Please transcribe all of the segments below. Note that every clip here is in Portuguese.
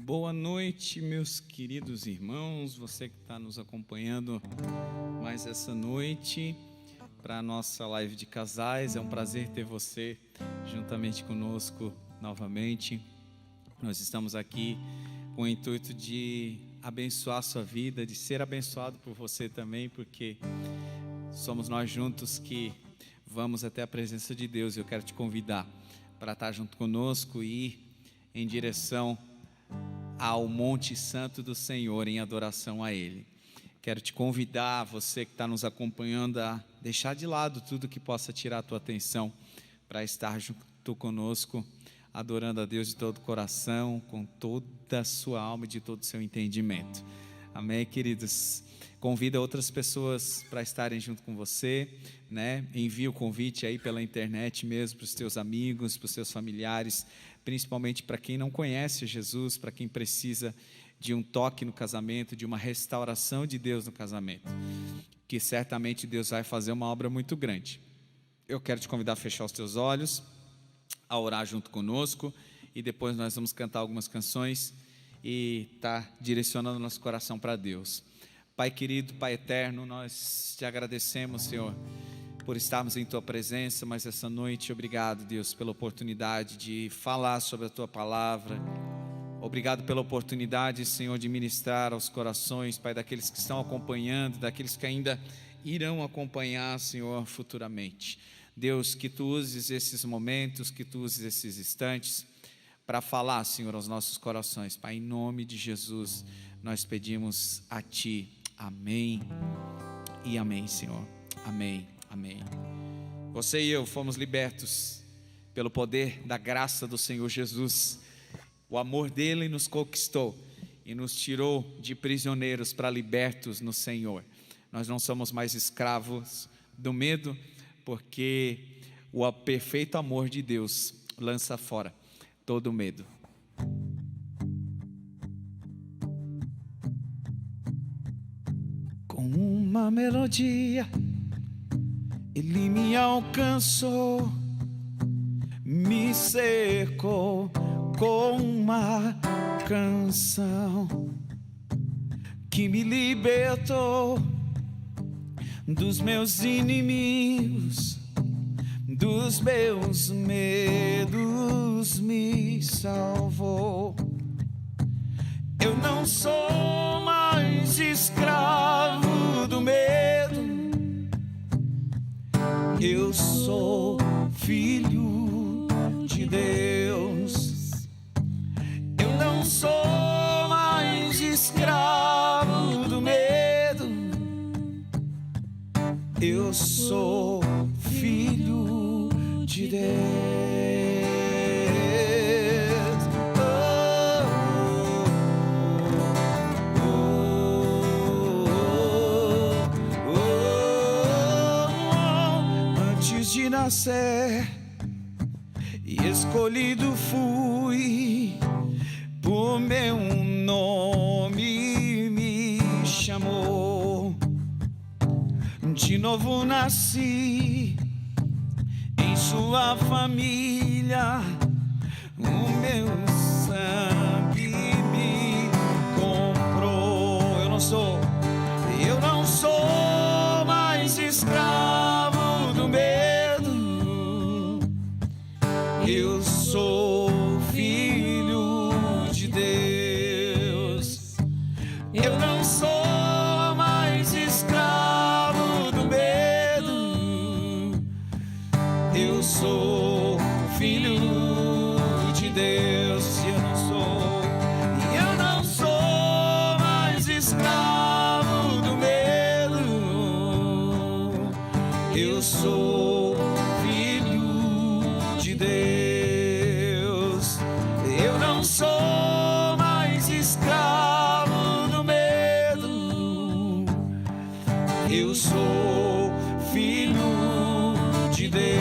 Boa noite, meus queridos irmãos, você que está nos acompanhando mais essa noite para a nossa live de casais. É um prazer ter você juntamente conosco novamente. Nós estamos aqui com o intuito de abençoar a sua vida, de ser abençoado por você também, porque somos nós juntos que vamos até a presença de Deus. Eu quero te convidar para estar junto conosco e ir em direção ao Monte Santo do Senhor em adoração a Ele. Quero te convidar, você que está nos acompanhando, a deixar de lado tudo que possa tirar a tua atenção para estar junto conosco, adorando a Deus de todo o coração, com toda a sua alma e de todo o seu entendimento. Amém, queridos? Convida outras pessoas para estarem junto com você, né? Envia o convite aí pela internet mesmo para os teus amigos, para os seus familiares, principalmente para quem não conhece Jesus, para quem precisa de um toque no casamento, de uma restauração de Deus no casamento, que certamente Deus vai fazer uma obra muito grande. Eu quero te convidar a fechar os teus olhos, a orar junto conosco, e depois nós vamos cantar algumas canções e direcionando nosso coração para Deus. Pai querido, Pai eterno, nós te agradecemos, Senhor, por estarmos em Tua presença, mas essa noite, obrigado, Deus, pela oportunidade de falar sobre a Tua palavra. Obrigado pela oportunidade, Senhor, de ministrar aos corações, Pai, daqueles que estão acompanhando, daqueles que ainda irão acompanhar, Senhor, futuramente. Deus, que Tu uses esses momentos, que Tu uses esses instantes para falar, Senhor, aos nossos corações. Pai, em nome de Jesus, nós pedimos a Ti. Amém e amém, Senhor. Amém, amém. Você e eu fomos libertos pelo poder da graça do Senhor Jesus. O amor dele nos conquistou e nos tirou de prisioneiros para libertos no Senhor. Nós não somos mais escravos do medo, porque o perfeito amor de Deus lança fora todo medo. Com uma melodia, Ele me alcançou, me cercou com uma canção que me libertou dos meus inimigos, dos meus medos, me salvou. Eu não sou mais escravo do medo, eu sou filho de Deus. Eu não sou mais escravo do medo, eu sou filho de Deus. Antes de nascer, escolhido fui, por meu nome me chamou. De novo nasci em sua família, o meu sangue me comprou. Eu não sou mais escravo do medo, eu sou filho de Deus. Eu não sou mais escravo do medo, eu sou filho de Deus. Eu não sou mais escravo do medo, eu sou filho de Deus. Eu não sou mais escravo do medo, eu sou filho de Deus.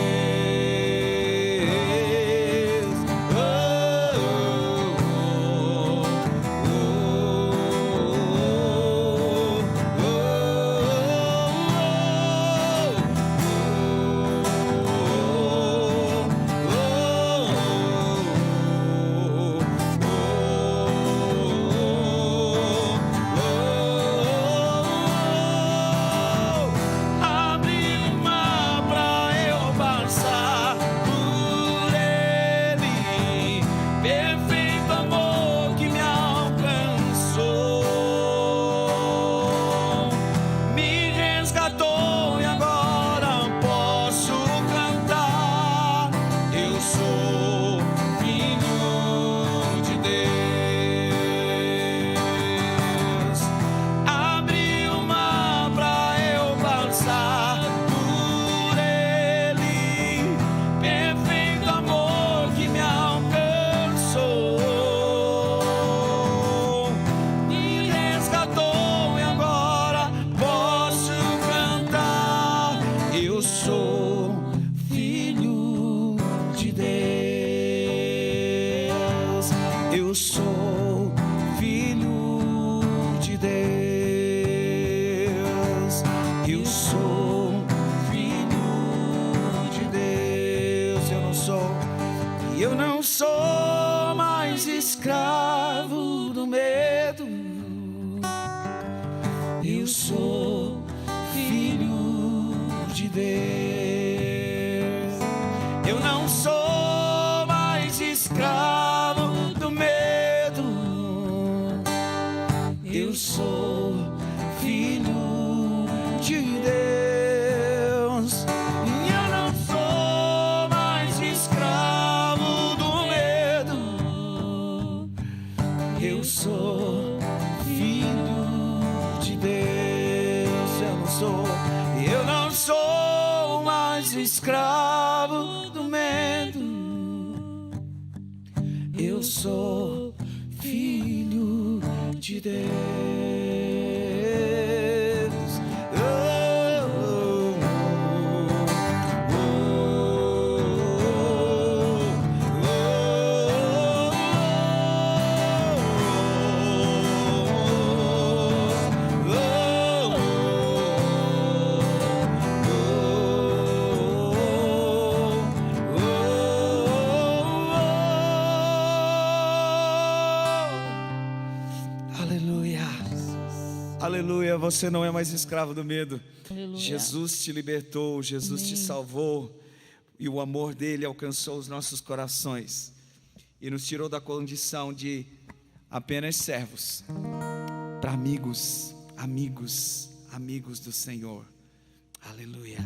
Eu não sou mais escravo do medo. Eu sou filho de Deus. Eu não sou mais escravo do medo. Eu sou filho de Deus. Eu não sou mais escravo do medo. Eu sou filho de Deus. Eu não sou mais escravo do medo. Eu sou filho de Deus. Aleluia, você não é mais escravo do medo. Aleluia. Jesus te libertou, Jesus te salvou, e o amor dele alcançou os nossos corações e nos tirou da condição de apenas servos para amigos, amigos, amigos do Senhor. Aleluia.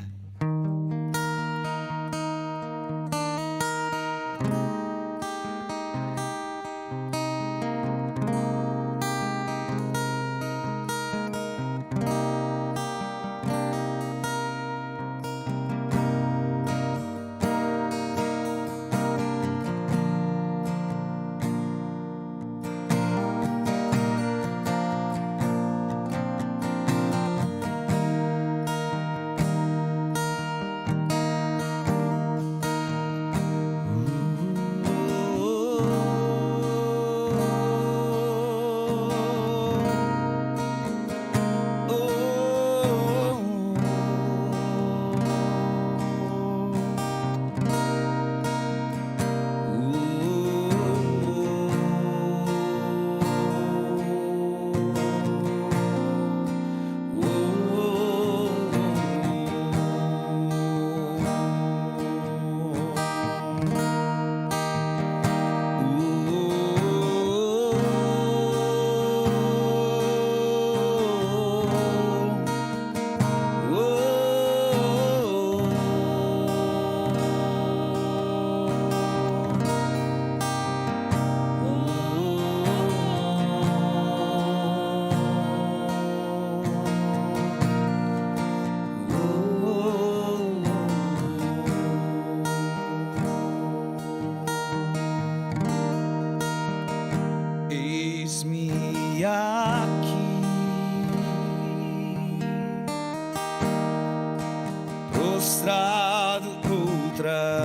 Prostrado outra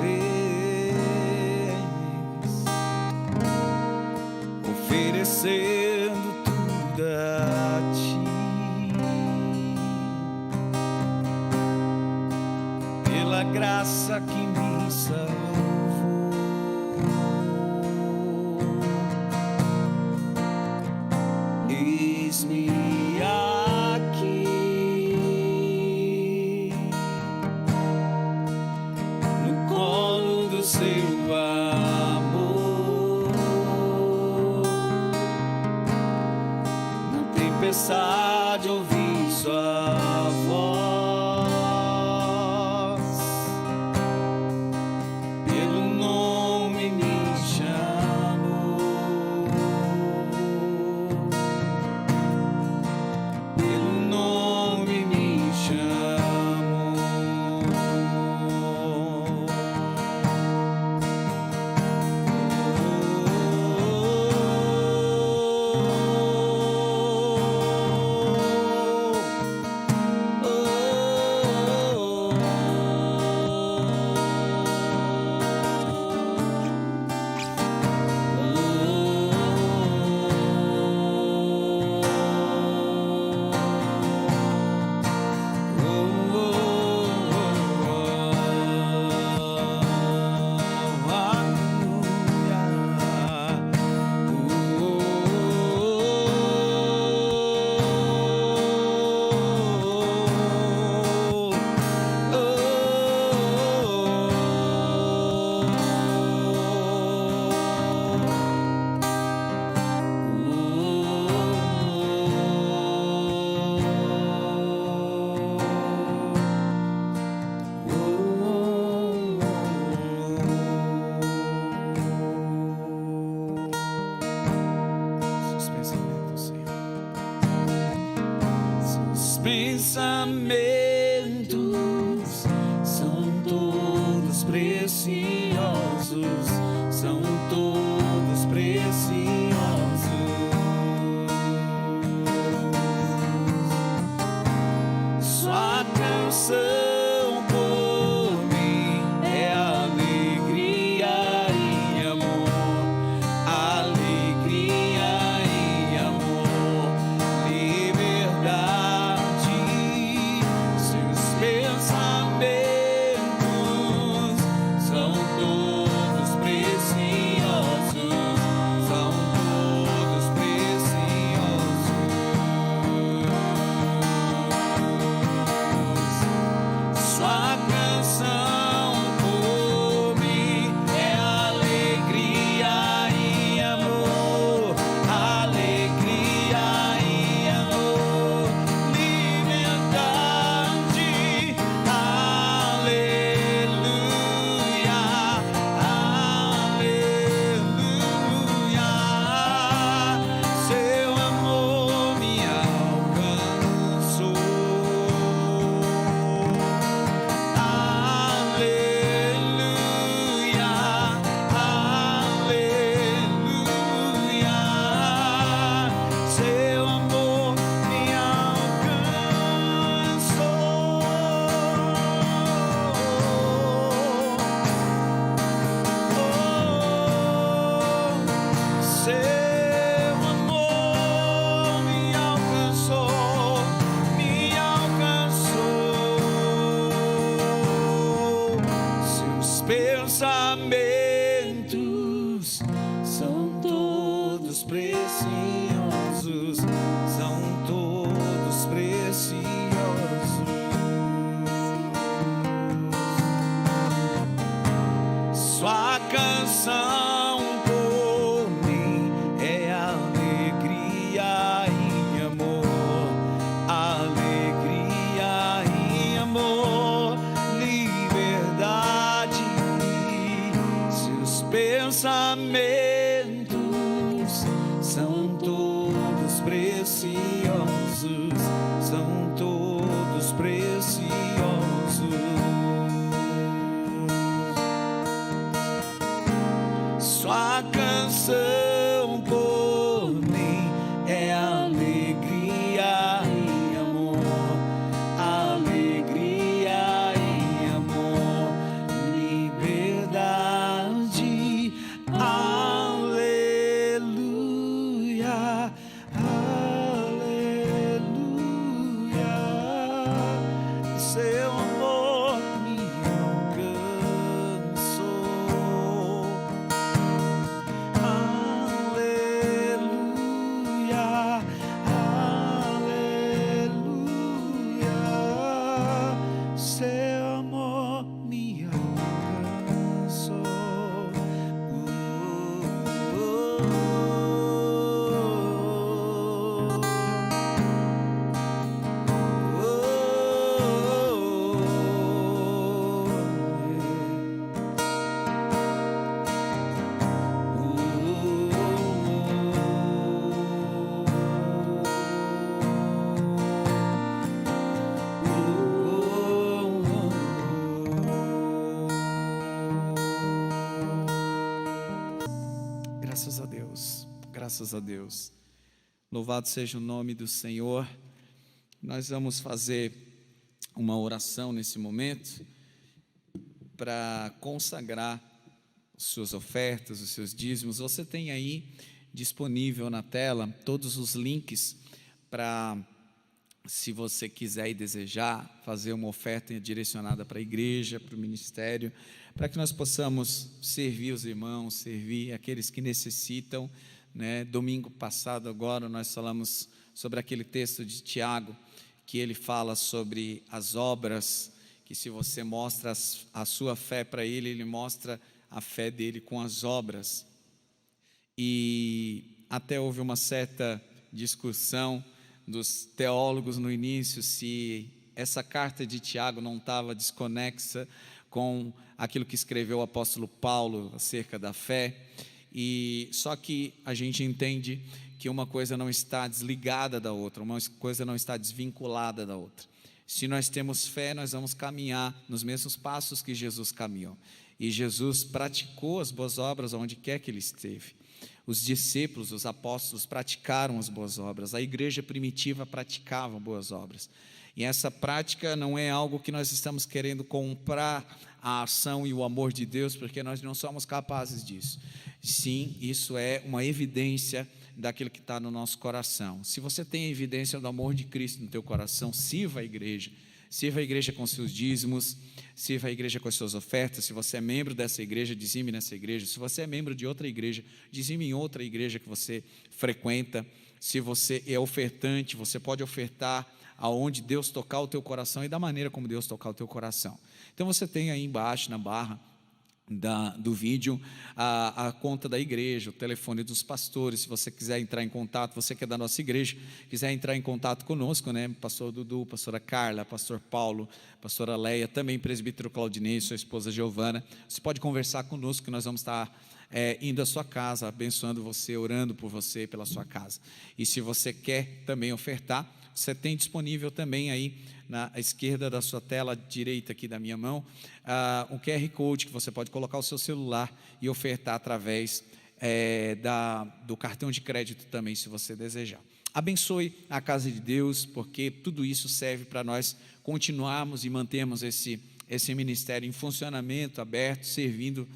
vez, oferecendo tudo a ti, pela graça que me salvou. Eis-me seu amor, na tempestade ouvi sua voz, pensamentos são todos preciosos, são todos preciosos. Sua canção por mim é alegria e amor, alegria e amor, liberdade. Seus pensamentos são todos preciosos, são todos preciosos. Sua canção por mim é alegria e amor, alegria e amor, liberdade, aleluia, aleluia. Seu amor me alcançou. Aleluia, aleluia, seu amor me alcançou. Seu amor me alcançou, me alcançou. Seus pensamentos são todos preciosos, são todos preciosos. Sua canção por mim é alegria e amor, alegria e amor, liberdade. Seus pensamentos são todos preciosos, são todos preciosos. Sua canção por mim é alegria e amor, alegria e amor, liberdade, aleluia, aleluia. Seu amor me alcançou. Aleluia, aleluia, seu amor me alcançou. Graças a Deus, graças a Deus. Louvado seja o nome do Senhor. Nós vamos fazer uma oração nesse momento para consagrar as suas ofertas, os seus dízimos. Você tem aí disponível na tela todos os links para, se você quiser e desejar, fazer uma oferta direcionada para a igreja, para o ministério, para que nós possamos servir os irmãos, servir aqueles que necessitam, né? Domingo passado agora nós falamos sobre aquele texto de Tiago, que ele fala sobre as obras, que se você mostra a sua fé para ele, ele mostra a fé dele com as obras. E até houve uma certa discussão dos teólogos no início, se essa carta de Tiago não estava desconexa com aquilo que escreveu o apóstolo Paulo acerca da fé, e só que a gente entende que uma coisa não está desligada da outra, uma coisa não está desvinculada da outra. Se nós temos fé, nós vamos caminhar nos mesmos passos que Jesus caminhou. E Jesus praticou as boas obras onde quer que ele esteve. Os discípulos, os apóstolos praticaram as boas obras. A igreja primitiva praticava boas obras. E essa prática não é algo que nós estamos querendo comprar a ação e o amor de Deus, porque nós não somos capazes disso. Sim, isso é uma evidência daquilo que está no nosso coração. Se você tem a evidência do amor de Cristo no teu coração, sirva a igreja com seus dízimos, sirva a igreja com as suas ofertas. Se você é membro dessa igreja, dizime nessa igreja. Se você é membro de outra igreja, dizime em outra igreja que você frequenta. Se você é ofertante, você pode ofertar aonde Deus tocar o teu coração e da maneira como Deus tocar o teu coração. Então você tem aí embaixo na barra do vídeo a conta da igreja, o telefone dos pastores. Se você quiser entrar em contato, você que é da nossa igreja, quiser entrar em contato conosco, né? Pastor Dudu, pastora Carla, pastor Paulo, pastora Leia, também presbítero Claudinei, sua esposa Giovana, você pode conversar conosco que nós vamos estar indo à sua casa, abençoando você, orando por você, pela sua casa. E se você quer também ofertar, você tem disponível também aí na esquerda da sua tela, direita aqui da minha mão, um QR Code que você pode colocar o seu celular e ofertar através do cartão de crédito também, se você desejar. Abençoe a casa de Deus, porque tudo isso serve para nós continuarmos e mantermos esse ministério em funcionamento, aberto, servindo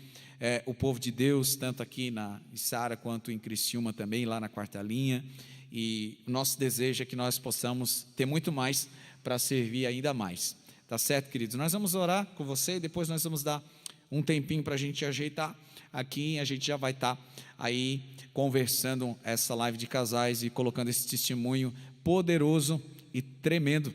o povo de Deus, tanto aqui na Içara quanto em Criciúma também, lá na Quarta Linha. E o nosso desejo é que nós possamos ter muito mais para servir ainda mais. Tá certo, queridos? Nós vamos orar com você e depois nós vamos dar um tempinho para a gente ajeitar aqui. A gente já vai estar aí conversando essa live de casais e colocando esse testemunho poderoso e tremendo,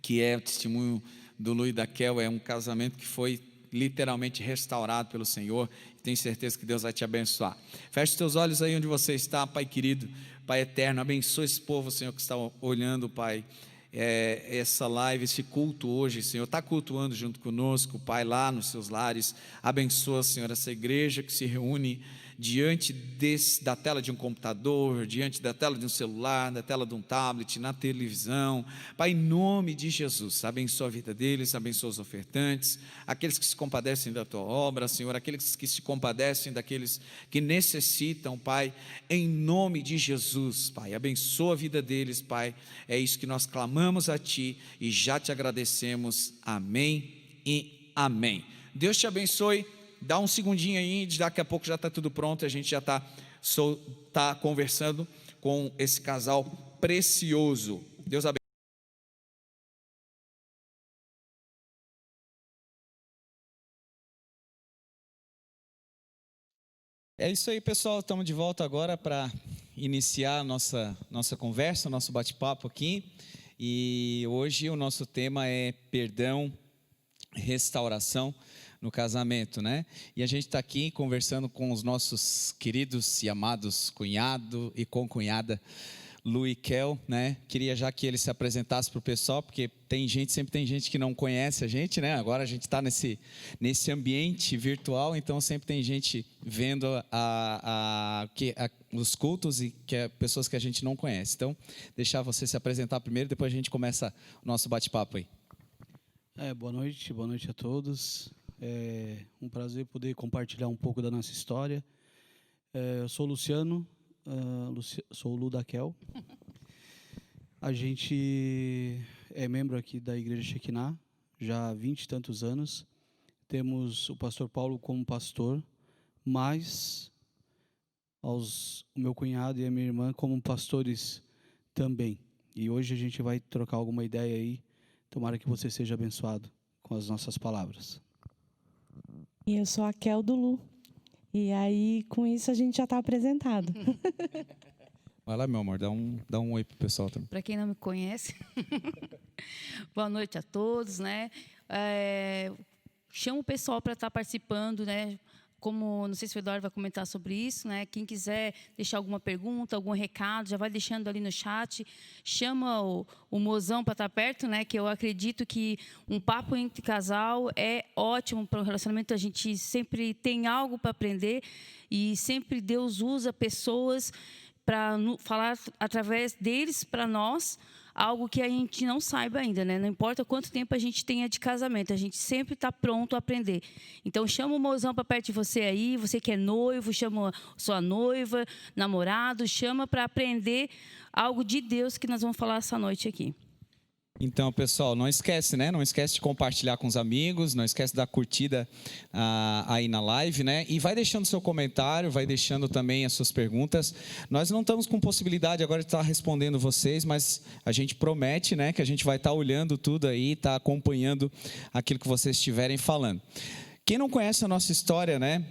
que é o testemunho do Lu e da Kel. É um casamento que foi literalmente restaurado pelo Senhor. Tenho certeza que Deus vai te abençoar. Feche os teus olhos aí onde você está, Pai querido, Pai eterno. Abençoa esse povo, Senhor, que está olhando, Pai, essa live, esse culto hoje, Senhor, está cultuando junto conosco, Pai, lá nos seus lares. Abençoa, Senhor, essa igreja que se reúne diante da tela de um computador, diante da tela de um celular, da tela de um tablet, na televisão. Pai, em nome de Jesus, abençoa a vida deles, abençoa os ofertantes, aqueles que se compadecem da tua obra, Senhor, aqueles que se compadecem daqueles que necessitam, Pai, em nome de Jesus, Pai, abençoa a vida deles, Pai. É isso que nós clamamos a Ti e já te agradecemos. Amém e amém. Deus te abençoe. Dá um segundinho aí, daqui a pouco já está tudo pronto. A gente já está conversando com esse casal precioso. Deus abençoe. É isso aí, pessoal. Estamos de volta agora para iniciar a nossa conversa, nosso bate-papo aqui. E hoje o nosso tema é perdão, restauração no casamento, né? E a gente está aqui conversando com os nossos queridos e amados cunhado e concunhada Lu e Kel, né? Queria já que eles se apresentassem para o pessoal, porque sempre tem gente que não conhece a gente, né? Agora a gente está nesse ambiente virtual, então sempre tem gente vendo os cultos e pessoas que a gente não conhece. Então, deixar você se apresentar primeiro, depois a gente começa o nosso bate-papo aí. Boa noite a todos. É um prazer poder compartilhar um pouco da nossa história. Eu sou o Luciano, sou o Lu da Kel. A gente é membro aqui da Igreja Shekinah, já há 20 e tantos anos. Temos o pastor Paulo como pastor, mas o meu cunhado e a minha irmã como pastores também. E hoje a gente vai trocar alguma ideia aí. Tomara que você seja abençoado com as nossas palavras. E eu sou a Kel do Lu. E aí, com isso, a gente já está apresentado. Vai lá, meu amor, dá um oi pro pessoal também. Para quem não me conhece, boa noite a todos, né? Chamo o pessoal para estar participando, né? Como, não sei se o Eduardo vai comentar sobre isso, né? Quem quiser deixar alguma pergunta, algum recado, já vai deixando ali no chat. Chama o mozão para estar perto, né? Que eu acredito que um papo entre casal é ótimo para o relacionamento. A gente sempre tem algo para aprender e sempre Deus usa pessoas para falar através deles para nós algo que a gente não saiba ainda, né? Não importa quanto tempo a gente tenha de casamento, a gente sempre está pronto a aprender. Então, chama o mozão para perto de você aí, você que é noivo, chama sua noiva, namorado, chama para aprender algo de Deus que nós vamos falar essa noite aqui. Então, pessoal, não esquece, né? Não esquece de compartilhar com os amigos, não esquece da curtida aí na live, né? E vai deixando seu comentário, vai deixando também as suas perguntas. Nós não estamos com possibilidade agora de estar respondendo vocês, mas a gente promete, né, que a gente vai estar olhando tudo aí, estar acompanhando aquilo que vocês estiverem falando. Quem não conhece a nossa história, né?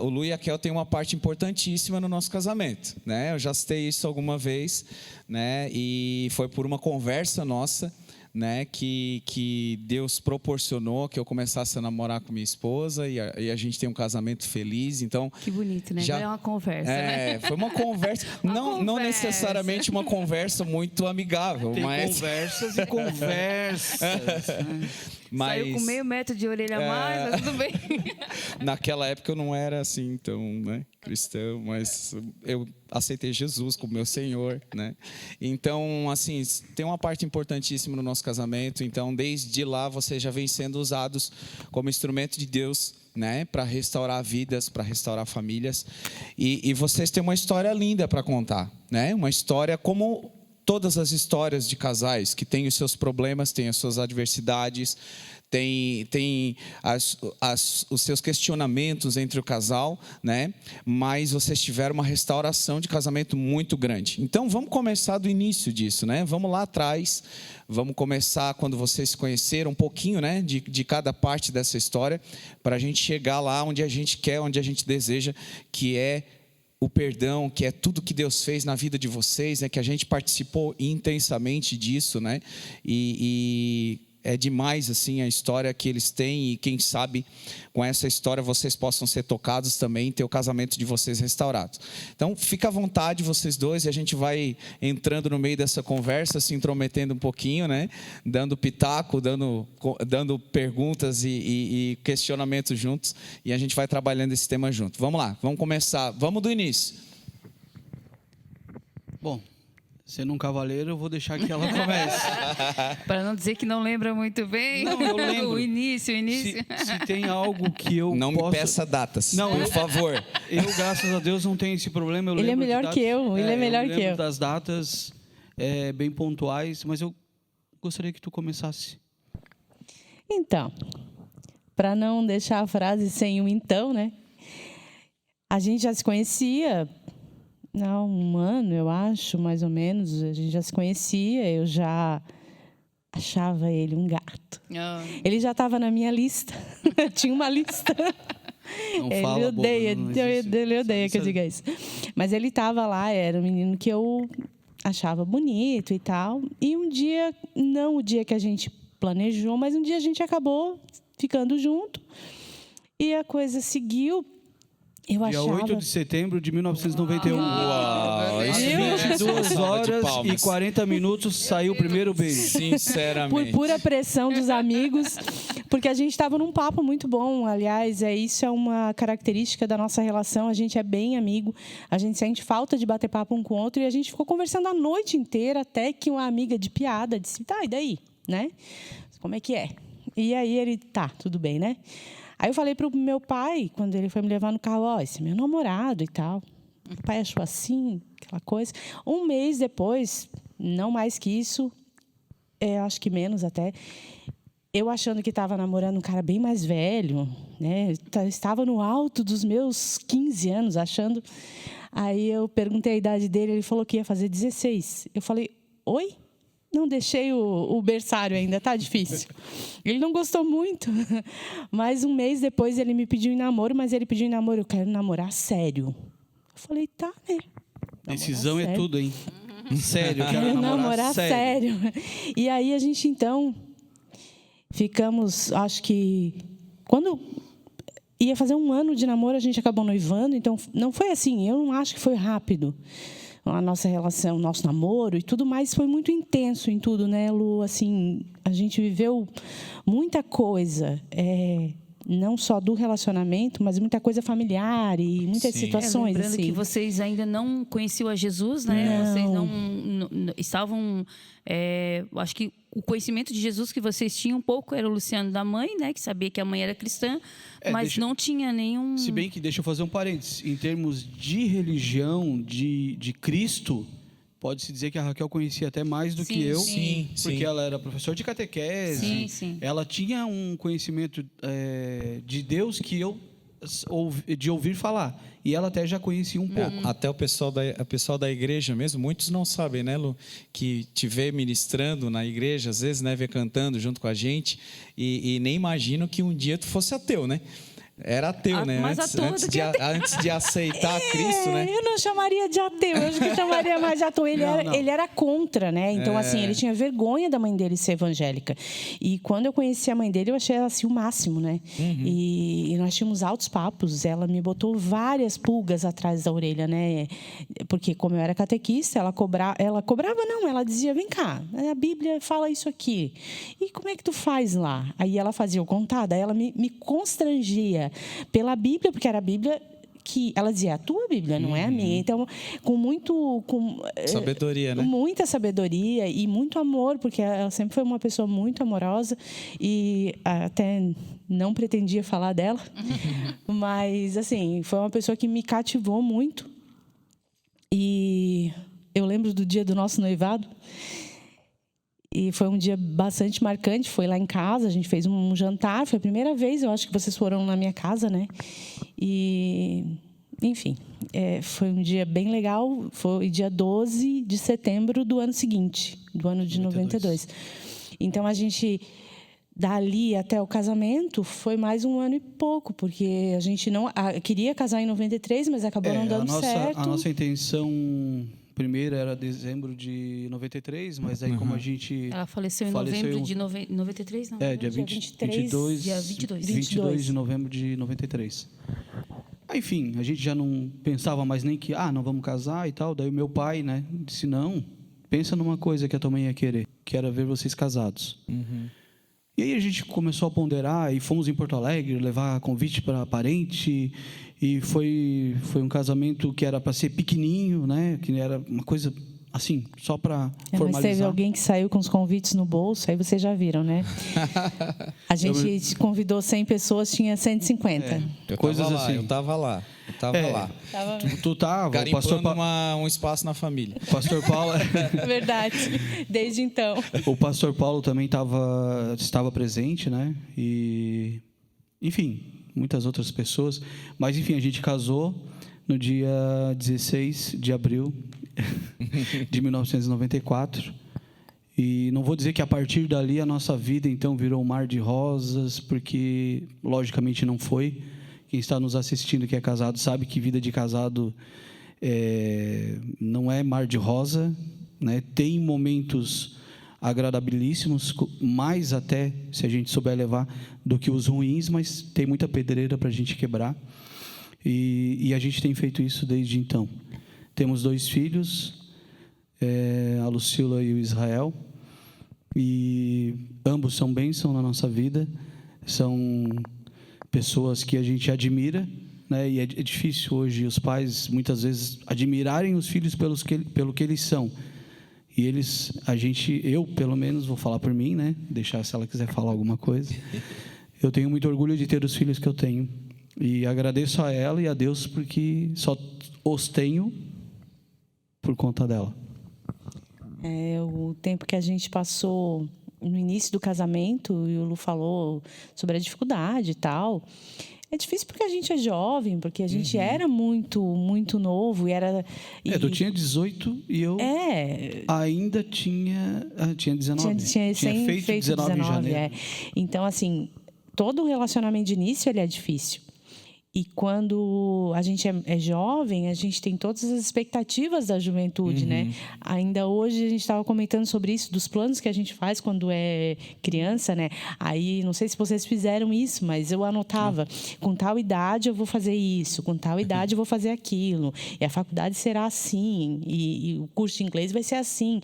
O Lu e a Kel têm uma parte importantíssima no nosso casamento, né? Eu já citei isso alguma vez, né? E foi por uma conversa nossa, né? Que Deus proporcionou que eu começasse a namorar com minha esposa e a gente tem um casamento feliz. Então, que bonito, né? Já é uma conversa, né? Foi uma conversa, não necessariamente uma conversa muito amigável, tem mas conversas e conversas. Mas saiu com meio metro de orelha a mais, mas tudo bem. Naquela época eu não era assim tão, né, cristão, mas eu aceitei Jesus como meu Senhor, né? Então, assim, tem uma parte importantíssima no nosso casamento. Então, desde lá vocês já vêm sendo usados como instrumento de Deus, né, para restaurar vidas, para restaurar famílias. E vocês têm uma história linda para contar, né? Uma história como todas as histórias de casais, que têm os seus problemas, têm as suas adversidades, tem os seus questionamentos entre o casal, né? Mas vocês tiveram uma restauração de casamento muito grande. Então, vamos começar do início disso, né? Vamos lá atrás, vamos começar quando vocês se conheceram, um pouquinho, né, de cada parte dessa história, para a gente chegar lá onde a gente quer, onde a gente deseja, que é o perdão, que é tudo que Deus fez na vida de vocês, né? Que a gente participou intensamente disso, né? E é demais assim a história que eles têm, e quem sabe com essa história vocês possam ser tocados também e ter o casamento de vocês restaurado. Então, fica à vontade vocês dois, e a gente vai entrando no meio dessa conversa, se intrometendo um pouquinho, né? Dando pitaco, dando perguntas e questionamentos juntos, e a gente vai trabalhando esse tema junto. Vamos lá, vamos começar, vamos do início. Bom, sendo um cavaleiro, eu vou deixar que ela comece. Para não dizer que não lembra muito bem. Não, eu lembro. O início. Se tem algo que eu não me peça datas, não, por favor. Eu, graças a Deus, não tenho esse problema. Ele é melhor que eu. Ele é melhor que eu. lembro das datas bem pontuais, mas eu gostaria que tu começasse. Então, para não deixar a frase sem o então, né? A gente já se conhecia... Não, um ano, eu acho, mais ou menos. A gente já se conhecia, eu já achava ele um gato. Ele já estava na minha lista. Tinha uma lista. Não fala, ele odeia que eu diga isso. Mas ele estava lá, era um menino que eu achava bonito e tal. E um dia, não o dia que a gente planejou, mas um dia a gente acabou ficando junto. E a coisa seguiu. Eu Dia achava... 8 de setembro de 1991. Uau, 22 horas e 40 minutos saiu o primeiro beijo. Sinceramente. Por pura pressão dos amigos, porque a gente estava num papo muito bom. Aliás, isso é uma característica da nossa relação. A gente é bem amigo, a gente sente falta de bater papo um com o outro, e a gente ficou conversando a noite inteira, até que uma amiga de piada disse, tá, e daí? Né? Como é que é? E aí ele, tá, tudo bem, né? Aí eu falei para o meu pai, quando ele foi me levar no carro, esse é meu namorado e tal. O pai achou assim, aquela coisa. Um mês depois, não mais que isso, acho que menos até, eu achando que estava namorando um cara bem mais velho, né? Estava no alto dos meus 15 anos, achando. Aí eu perguntei a idade dele, ele falou que ia fazer 16. Eu falei, oi? Não deixei o berçário ainda, tá difícil. Ele não gostou muito, mas um mês depois ele me pediu em namoro, mas ele pediu em namoro, eu quero namorar sério. Eu falei, tá, né? Decisão é tudo, hein? Sério, eu quero namorar sério. E aí a gente, então, ficamos, acho que... Quando ia fazer um ano de namoro, a gente acabou noivando, então não foi assim, eu não acho que foi rápido. A nossa relação, o nosso namoro e tudo mais foi muito intenso em tudo, né, Lu? Assim, a gente viveu muita coisa. não só do relacionamento, mas muita coisa familiar e muitas Sim. situações. Lembrando assim. que vocês ainda não conheciam a Jesus, né? Não. Vocês não estavam... acho que o conhecimento de Jesus que vocês tinham um pouco era o Luciano da mãe, né? Que sabia que a mãe era cristã, mas não tinha nenhum... Se bem que, deixa eu fazer um parênteses, em termos de religião, de Cristo, pode-se dizer que a Raquel conhecia até mais do Sim, que eu, sim. porque Sim. ela era professora de catequese, Sim, sim. ela tinha um conhecimento de Deus que eu de ouvir falar, e ela até já conhecia um pouco. Até o pessoal da igreja mesmo, muitos não sabem, né, Lu? Que te vê ministrando na igreja, às vezes, né, vê cantando junto com a gente, e nem imaginam que um dia tu fosse ateu, né? Era ateu, né? Mais ateu do que ateu. Antes de aceitar Cristo, né? Eu não chamaria de ateu, eu acho que chamaria mais de ateu. Ele era contra, né? Então, assim, ele tinha vergonha da mãe dele ser evangélica. E quando eu conheci a mãe dele, eu achei ela assim o máximo, né? E nós tínhamos altos papos. Ela me botou várias pulgas atrás da orelha, né? Porque, como eu era catequista, ela cobrava, não, ela dizia: vem cá, a Bíblia fala isso aqui. E como é que tu faz lá? Aí ela fazia o contado, aí ela me constrangia pela Bíblia, porque era a Bíblia que ela dizia: a tua Bíblia, não é a minha. Então, com sabedoria, né? Muita sabedoria e muito amor, porque ela sempre foi uma pessoa muito amorosa e até não pretendia falar dela, mas assim, foi uma pessoa que me cativou muito. E eu lembro do dia do nosso noivado. E foi um dia bastante marcante. Foi lá em casa, a gente fez um jantar. Foi a primeira vez, eu acho, que vocês foram na minha casa, né? E, enfim, foi um dia bem legal. Foi dia 12 de setembro do ano seguinte, do ano de 92. Então, a gente, dali até o casamento, foi mais um ano e pouco, porque a gente não queria casar em 93, mas acabou não dando certo. A nossa intenção... Primeiro era dezembro de 93, mas aí como a gente... Ela faleceu em novembro de 93, não? Dia 22 de novembro de 93. Enfim, a gente já não pensava mais nem que, não vamos casar e tal. Daí o meu pai, né, disse: não, pensa numa coisa que a tua mãe ia querer, que era ver vocês casados. E aí a gente começou a ponderar e fomos em Porto Alegre levar convite para parente. E foi um casamento que era para ser pequenininho, né? Que era uma coisa assim, só para formalizar. Mas teve alguém que saiu com os convites no bolso, aí vocês já viram, né? A gente convidou 100 pessoas, tinha 150. Coisas assim. Eu estava lá. Tu estava, garimpando um espaço na família. O pastor Paulo... Verdade, desde então. O pastor Paulo também estava presente, né? E, enfim, muitas outras pessoas. Mas, enfim, a gente casou no dia 16 de abril de 1994. E não vou dizer que a partir dali a nossa vida, então, virou um mar de rosas, porque, logicamente, não foi. Quem está nos assistindo que é casado sabe que vida de casado não é mar de rosa, né? Tem momentos agradabilíssimos, mais até, se a gente souber levar, do que os ruins, mas tem muita pedreira para a gente quebrar. E a gente tem feito isso desde então. Temos 2 filhos, a Lucila e o Israel, e ambos são bênção na nossa vida. São pessoas que a gente admira, né? E é difícil hoje os pais, muitas vezes, admirarem os filhos pelo que eles são. E eu, pelo menos, vou falar por mim, né? Deixar se ela quiser falar alguma coisa. Eu tenho muito orgulho de ter os filhos que eu tenho. E agradeço a ela e a Deus porque só os tenho por conta dela. O tempo que a gente passou no início do casamento, e o Lu falou sobre a dificuldade e tal. É difícil porque a gente é jovem, porque a gente era muito, muito novo. Tu tinha 18 e eu ainda tinha 19. Tinha feito 19 em janeiro. Então, assim, todo relacionamento de início ele é difícil. E quando a gente é jovem, a gente tem todas as expectativas da juventude, né? Ainda hoje a gente estava comentando sobre isso, dos planos que a gente faz quando é criança, né? Aí, não sei se vocês fizeram isso, mas eu anotava, com tal idade eu vou fazer isso, com tal idade eu vou fazer aquilo, e a faculdade será assim, e o curso de inglês vai ser assim.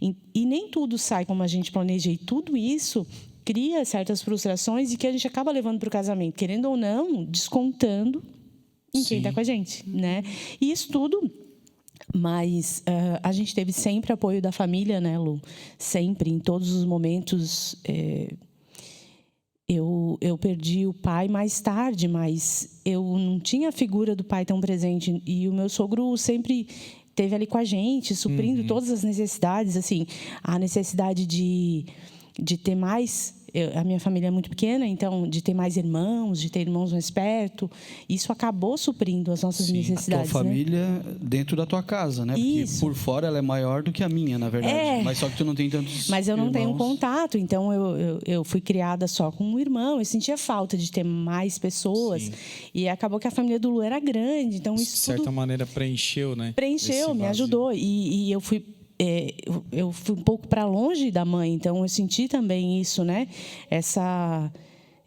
E nem tudo sai como a gente planeja, e tudo isso cria certas frustrações e que a gente acaba levando para o casamento, querendo ou não, descontando em quem está com a gente, né? E isso tudo, mas a gente teve sempre apoio da família, né, Lu? Sempre, em todos os momentos. Eu perdi o pai mais tarde, mas eu não tinha a figura do pai tão presente. E o meu sogro sempre esteve ali com a gente, suprindo todas as necessidades. Assim, a necessidade de ter mais... a minha família é muito pequena, então, de ter mais irmãos, de ter irmãos mais perto. Isso acabou suprindo as nossas necessidades. A tua família dentro da tua casa, né? Porque por fora ela é maior do que a minha, na verdade. Mas só que tu não tem tantos Mas eu não irmãos. tenho contato, então eu fui criada só com um irmão. Eu sentia falta de ter mais pessoas. Sim. E acabou que a família do Lu era grande, então isso De certa maneira preencheu, né? preencheu, me ajudou. E eu fui um pouco para longe da mãe, então eu senti também isso, né?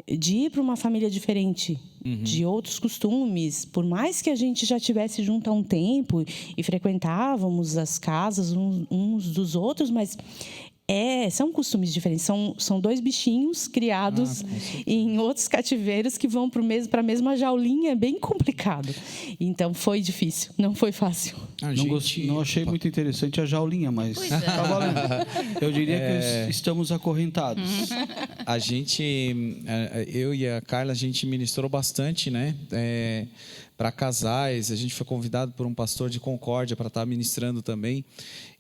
De ir para uma família diferente, de outros costumes, por mais que a gente já tivesse junto há um tempo e frequentávamos as casas uns dos outros, mas são costumes diferentes. São dois bichinhos criados em outros cativeiros que vão para a mesma jaulinha. É bem complicado. Então, foi difícil. Não foi fácil. Não achei muito interessante a jaulinha, mas tá valendo. Eu diria que estamos acorrentados. A gente, eu e a Carla, a gente ministrou bastante, né? Para casais. A gente foi convidado por um pastor de Concórdia para estar ministrando também.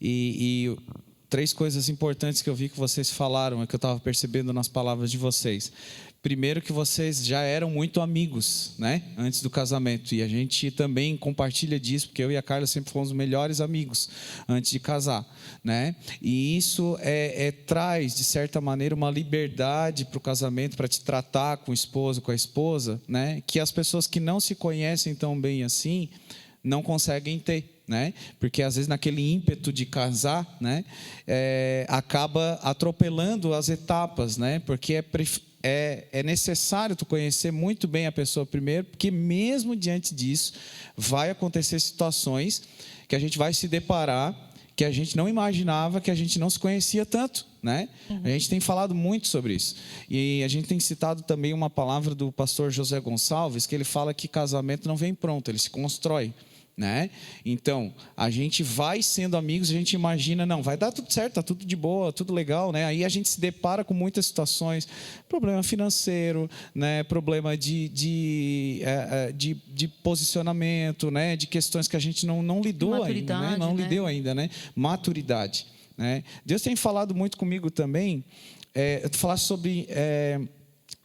E 3 coisas importantes que eu vi que vocês falaram, que eu estava percebendo nas palavras de vocês. Primeiro, que vocês já eram muito amigos, né? Antes do casamento. E a gente também compartilha disso, porque eu e a Carla sempre fomos os melhores amigos antes de casar, né? E isso traz, de certa maneira, uma liberdade para o casamento, para te tratar com o esposo, com a esposa, né? Que as pessoas que não se conhecem tão bem assim não conseguem ter. Né? Porque às vezes naquele ímpeto de casar, né, acaba atropelando as etapas, né? Porque é necessário tu conhecer muito bem a pessoa primeiro, porque mesmo diante disso vai acontecer situações que a gente vai se deparar que a gente não imaginava, que a gente não se conhecia tanto, né? A gente tem falado muito sobre isso. E a gente tem citado também uma palavra do pastor José Gonçalves, que ele fala que casamento não vem pronto, ele se constrói. Né? Então, a gente vai sendo amigos, a gente imagina, não, vai dar tudo certo, tá tudo de boa, tudo legal, né? Aí a gente se depara com muitas situações, problema financeiro, né? Problema de posicionamento, né? De questões que a gente não lidou ainda, né? Não lidou ainda, né? Maturidade, né? Deus tem falado muito comigo também, tu falaste sobre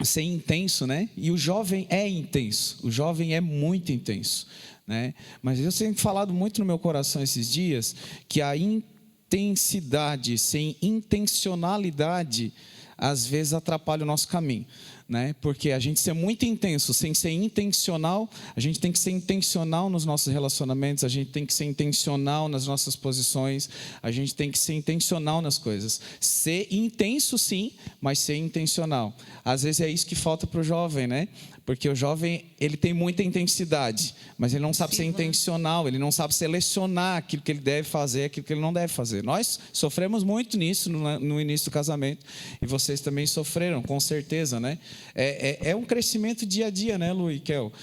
ser intenso, né? E o jovem é intenso, o jovem é muito intenso, né? Mas eu tenho falado muito no meu coração esses dias que a intensidade sem intencionalidade às vezes atrapalha o nosso caminho, né? Porque a gente ser muito intenso sem ser intencional, a gente tem que ser intencional nos nossos relacionamentos, a gente tem que ser intencional nas nossas posições, a gente tem que ser intencional nas coisas. Ser intenso sim, mas ser intencional. Às vezes é isso que falta para o jovem, né? Porque o jovem, ele tem muita intensidade, mas ele não sabe ser intencional, ele não sabe selecionar aquilo que ele deve fazer, aquilo que ele não deve fazer. Nós sofremos muito nisso no início do casamento, e vocês também sofreram, com certeza, né? É um crescimento dia a dia, né, Lu e Kel?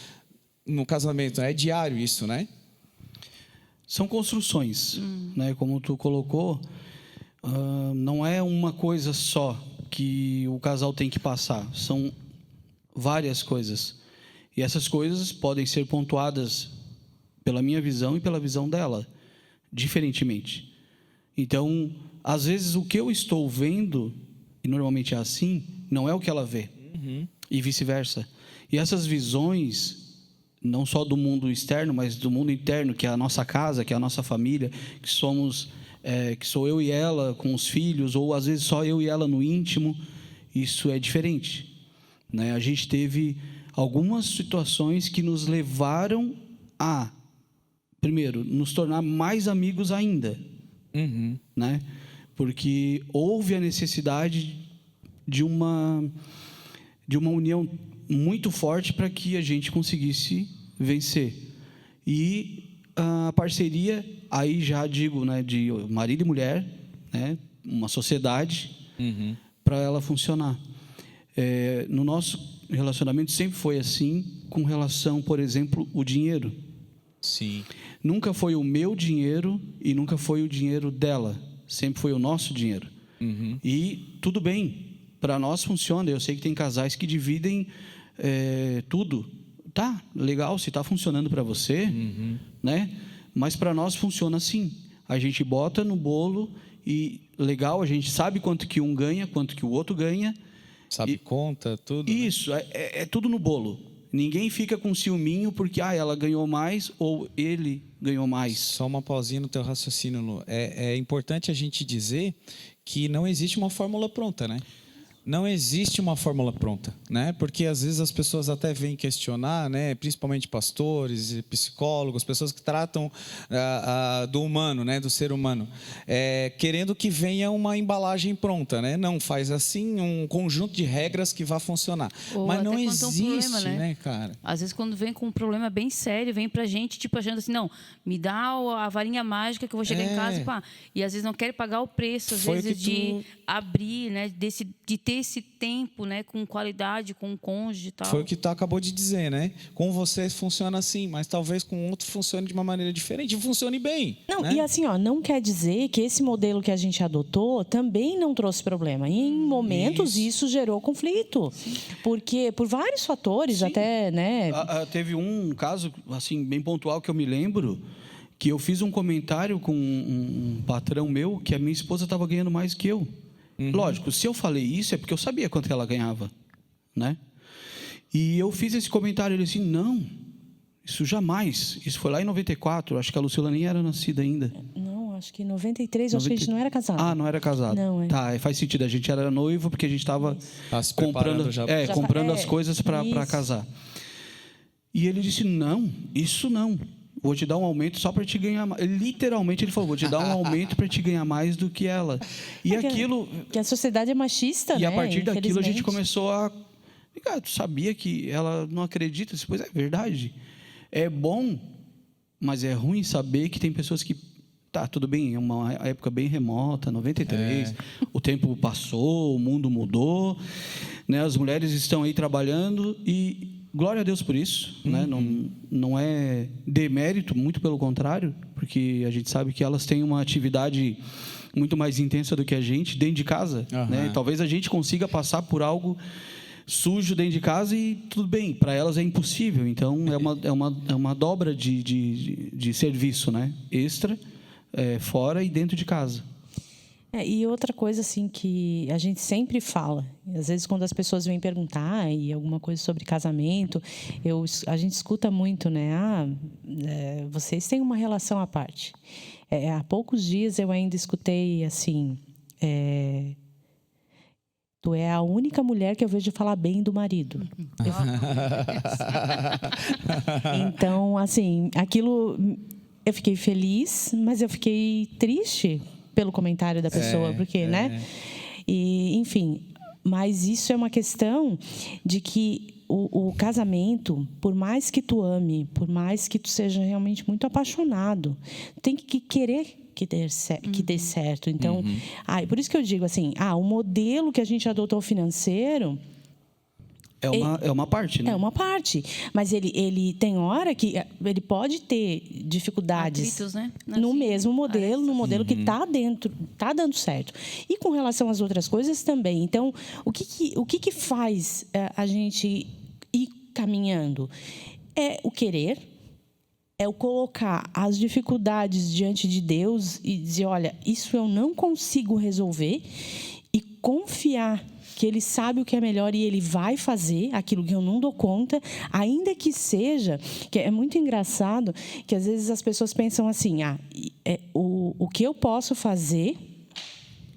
No casamento, é diário isso, né? São construções, né? Como tu colocou, não é uma coisa só que o casal tem que passar, são várias coisas. E essas coisas podem ser pontuadas pela minha visão e pela visão dela, diferentemente. Então, às vezes, o que eu estou vendo, e normalmente é assim, não é o que ela vê. E vice-versa. E essas visões, não só do mundo externo, mas do mundo interno, que é a nossa casa, que é a nossa família, que sou eu e ela com os filhos, ou às vezes só eu e ela no íntimo, isso é diferente. Né? A gente teve algumas situações que nos levaram a, primeiro, nos tornar mais amigos ainda. Né? Porque houve a necessidade de uma união muito forte para que a gente conseguisse vencer. E a parceria, aí já digo, né, de marido e mulher, né, uma sociedade, para ela funcionar. No nosso relacionamento sempre foi assim, com relação, por exemplo, o dinheiro. Sim. Nunca foi o meu dinheiro e nunca foi o dinheiro dela. Sempre foi o nosso dinheiro. Uhum. E tudo bem, para nós funciona. Eu sei que tem casais que dividem tudo. Tá, legal, se está funcionando para você, né? Mas para nós funciona assim. A gente bota no bolo e, legal, a gente sabe quanto que um ganha, quanto que o outro ganha. Sabe, conta, tudo. Isso, né? É tudo no bolo. Ninguém fica com ciúminho porque ela ganhou mais ou ele ganhou mais. Só uma pausinha no teu raciocínio, Lu. É importante a gente dizer que não existe uma fórmula pronta, né? Não existe uma fórmula pronta, né? Porque às vezes as pessoas até vêm questionar, né? Principalmente pastores, psicólogos, pessoas que tratam do humano, né? Do ser humano, querendo que venha uma embalagem pronta, né? Não, faz assim um conjunto de regras que vá funcionar. Ou mas não até quando existe, tem um problema, né, cara? Às vezes quando vem com um problema bem sério, vem pra gente, tipo, achando assim, não, me dá a varinha mágica que eu vou chegar em casa e pá. E às vezes não quer pagar o preço, às vezes de abrir, né? De ter esse tempo, né, com qualidade, com o cônjuge e tal. Foi o que tu acabou de dizer, né? Com você funciona assim, mas talvez com outro funcione de uma maneira diferente e funcione bem. Não, né? e assim, não quer dizer que esse modelo que a gente adotou também não trouxe problema. E em momentos isso gerou conflito. Porque, por vários fatores, até, né? Teve um caso, assim, bem pontual que eu me lembro, que eu fiz um comentário com um patrão meu que a minha esposa estava ganhando mais que eu. Lógico, se eu falei isso é porque eu sabia quanto que ela ganhava, né? E eu fiz esse comentário, ele disse, não, isso jamais. Isso foi lá em 94, acho que a Lucila nem era nascida ainda. Não, acho que em 93, acho que a gente não era casado. Ah, não era casado. Não, Tá, faz sentido, a gente era noivo porque a gente estava comprando, comprando as coisas para casar. E ele disse, não, isso não. Vou te dar um aumento só para te ganhar mais. Literalmente ele falou, vou te dar um aumento para te ganhar mais do que ela. E aquilo... Que a sociedade é machista, e né? A partir daquilo a gente Infelizmente. começou a... Tu sabia que ela não acredita? Pois é verdade. É bom, mas é ruim saber que tem pessoas que... Tá, tudo bem, é uma época bem remota, 93. O tempo passou, o mundo mudou. Né? As mulheres estão aí trabalhando e... Glória a Deus por isso, né? Não é demérito, muito pelo contrário, porque a gente sabe que elas têm uma atividade muito mais intensa do que a gente dentro de casa. Né? Talvez a gente consiga passar por algo sujo dentro de casa e tudo bem, para elas é impossível. Então, é uma dobra de serviço, né? Extra, fora e dentro de casa. E outra coisa assim que a gente sempre fala, às vezes quando as pessoas vêm perguntar e alguma coisa sobre casamento, a gente escuta muito, né? Vocês têm uma relação à parte. Há poucos dias eu ainda escutei assim, tu é a única mulher que eu vejo falar bem do marido. Então, assim, aquilo eu fiquei feliz, mas eu fiquei triste pelo comentário da pessoa, porque, né? E, enfim, mas isso é uma questão de que o casamento, por mais que tu ame, por mais que tu seja realmente muito apaixonado, tem que querer que dê certo. Então, por isso que eu digo assim, o modelo que a gente adotou financeiro... É uma parte, né? É uma parte. Mas ele tem hora que ele pode ter dificuldades atritos, né? no mesmo modelo, no modelo que está dando certo. E com relação às outras coisas também. Então, o que faz a gente ir caminhando? É o querer, é o colocar as dificuldades diante de Deus e dizer, olha, isso eu não consigo resolver, e confiar que Ele sabe o que é melhor e Ele vai fazer aquilo que eu não dou conta, ainda que seja... que é muito engraçado que, às vezes, as pessoas pensam assim, o que eu posso fazer,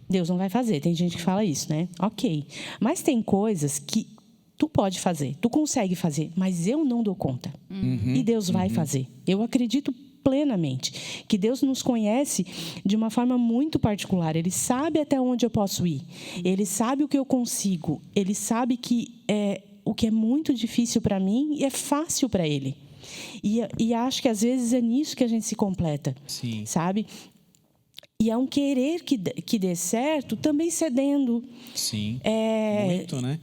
Deus não vai fazer. Tem gente que fala isso, né? Ok. Mas tem coisas que tu pode fazer, tu consegue fazer, mas eu não dou conta. E Deus vai fazer. Eu acredito plenamente que Deus nos conhece de uma forma muito particular. Ele sabe até onde eu posso ir. Ele sabe o que eu consigo. Ele sabe que o que é muito difícil para mim é fácil para Ele. E acho que às vezes é nisso que a gente se completa. Sim. Sabe? E é um querer que dê certo também cedendo. Sim. Muito, né?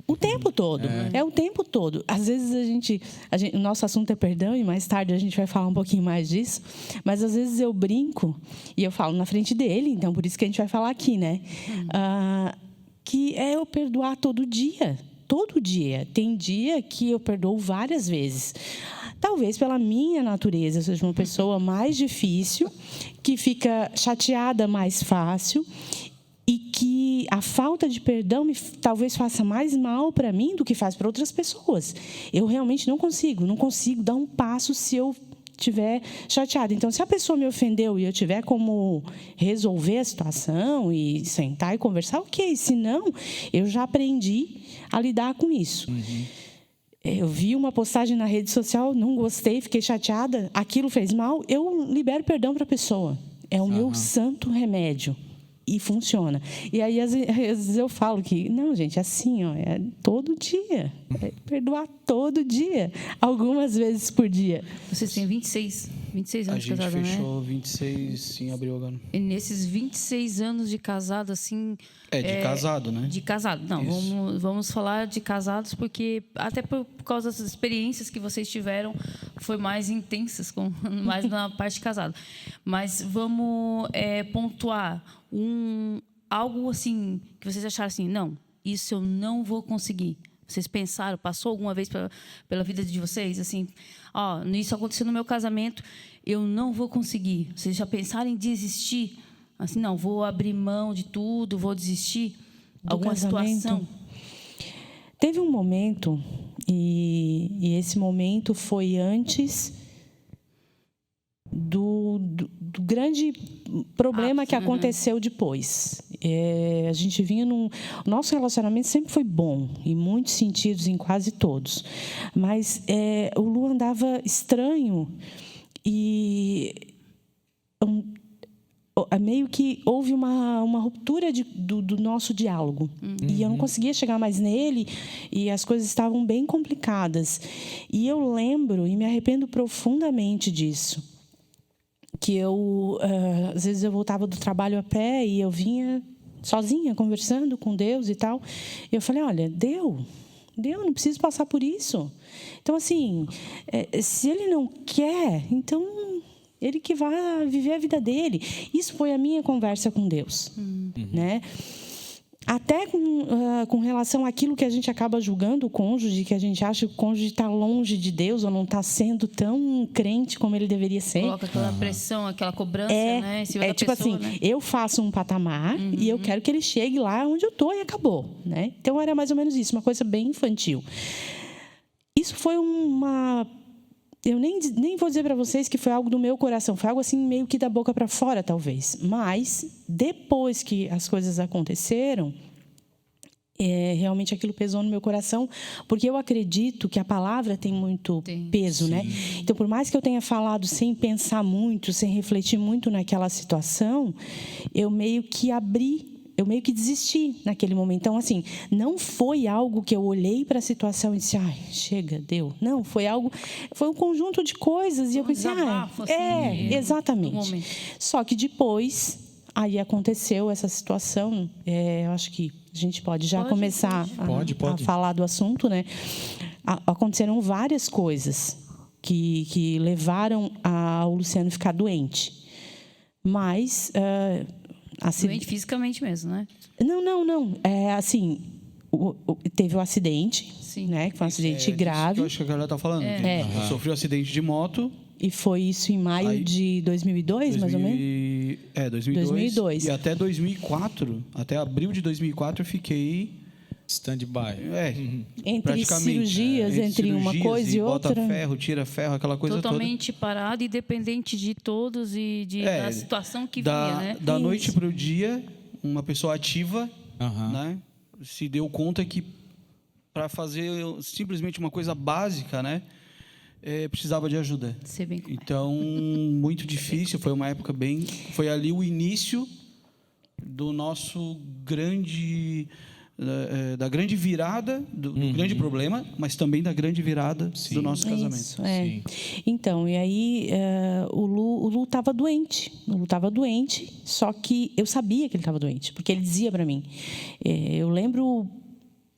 O tempo todo. É o tempo todo. Às vezes o nosso assunto é perdão, e mais tarde a gente vai falar um pouquinho mais disso. Mas às vezes eu brinco e eu falo na frente dele, então por isso que a gente vai falar aqui, né? Que é eu perdoar todo dia. Todo dia. Tem dia que eu perdoo várias vezes. Talvez pela minha natureza eu seja uma pessoa mais difícil, que fica chateada mais fácil, e que a falta de perdão talvez faça mais mal para mim do que faz para outras pessoas. Eu realmente não consigo dar um passo se eu estiver chateada. Então, se a pessoa me ofendeu e eu tiver como resolver a situação e sentar e conversar, ok. Se não, eu já aprendi a lidar com isso. Eu vi uma postagem na rede social, não gostei, fiquei chateada, aquilo fez mal, eu libero perdão para a pessoa. É o meu santo remédio. E funciona. E aí, às vezes, eu falo que, não, gente, assim, ó, é todo dia. É perdoar todo dia. Algumas vezes por dia. Vocês têm 26 anos de casado, né? A gente fechou 26 em abril agora. E nesses 26 anos de casado, assim... De casado, né? De casado. Não, vamos falar de casados, porque até por causa das experiências que vocês tiveram, foi mais intensas, mais na parte de casado. Mas vamos pontuar algo assim, que vocês acharam assim, não, isso eu não vou conseguir. Vocês pensaram, passou alguma vez pela vida de vocês, assim, isso aconteceu no meu casamento, eu não vou conseguir. Vocês já pensaram em desistir? Assim, não, vou abrir mão de tudo, vou desistir? Alguma situação? Teve um momento, e esse momento foi antes do grande problema que aconteceu depois. A gente vinha o nosso relacionamento sempre foi bom, em muitos sentidos, em quase todos. Mas o Lu andava estranho e meio que houve uma ruptura do nosso diálogo. E eu não conseguia chegar mais nele, e as coisas estavam bem complicadas. E eu lembro, e me arrependo profundamente disso, que às vezes eu voltava do trabalho a pé e eu vinha sozinha, conversando com Deus e tal. E eu falei, olha, deu, não preciso passar por isso. Então, assim, se ele não quer, então ele que vai viver a vida dele. Isso foi a minha conversa com Deus, né? Até com relação àquilo que a gente acaba julgando o cônjuge, que a gente acha que o cônjuge está longe de Deus ou não está sendo tão crente como ele deveria ser. Coloca aquela pressão, aquela cobrança, né? Em cima da tipo pessoa, assim, né? Eu faço um patamar e eu quero que ele chegue lá onde eu estou e acabou, né? Então, era mais ou menos isso, uma coisa bem infantil. Isso foi eu nem vou dizer para vocês que foi algo do meu coração, foi algo assim meio que da boca para fora, talvez. Mas, depois que as coisas aconteceram, realmente aquilo pesou no meu coração, porque eu acredito que a palavra tem muito peso, né? Então, por mais que eu tenha falado sem pensar muito, sem refletir muito naquela situação, eu meio que desisti naquele momento. Então, assim, não foi algo que eu olhei para a situação e disse, chega, deu. Não, foi um conjunto de coisas e eu pensei, exatamente. Só que depois, aí aconteceu essa situação, eu acho que a gente pode começar a falar do assunto, né? Aconteceram várias coisas que levaram ao Luciano ficar doente. Mas... doente fisicamente mesmo, né? Não. Assim, teve o acidente, né? Que foi um acidente grave. Eu acho que a galera está falando. Sofreu um acidente de moto. E foi isso em maio de 2002, mais ou menos? 2002. E até 2004, até abril de 2004, eu fiquei... Stand-by. Entre cirurgias, entre uma coisa e outra. Bota ferro, tira ferro, aquela coisa totalmente toda. parado e dependente de todos e da situação que vinha, né? Da noite para o dia, uma pessoa ativa, né, se deu conta que para fazer simplesmente uma coisa básica, né, precisava de ajuda. Então, muito difícil, foi uma época foi ali o início do nosso da grande virada, do grande problema, mas também da grande virada do nosso casamento. Isso, Então, e aí o Lu estava doente. O Lu estava doente, só que eu sabia que ele estava doente, porque ele dizia para mim. Eu lembro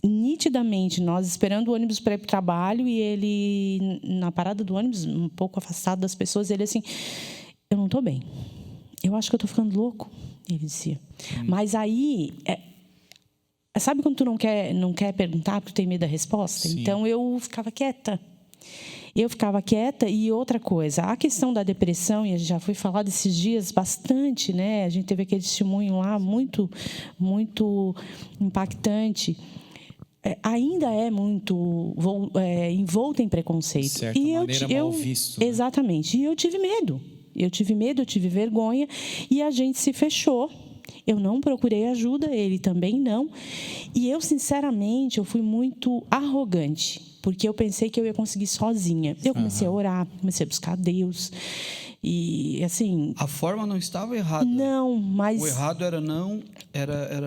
nitidamente, nós esperando o ônibus para ir para o trabalho e ele, na parada do ônibus, um pouco afastado das pessoas, ele assim, eu não estou bem. Eu acho que eu estou ficando louco, ele dizia. Mas aí, sabe quando tu não quer perguntar porque tu tem medo da resposta? Sim. Então, eu ficava quieta. E outra coisa, a questão da depressão, e a gente já foi falado esses dias bastante, né? A gente teve aquele testemunho lá muito, muito impactante. Ainda é muito envolta em preconceito. De certa maneira, mal visto, né? Exatamente. E eu tive medo, eu tive vergonha, e a gente se fechou. Eu não procurei ajuda, ele também não. E eu, sinceramente, eu fui muito arrogante, porque eu pensei que eu ia conseguir sozinha. Eu comecei a orar, comecei a buscar Deus. E, assim... A forma não estava errada. Não, mas... O errado era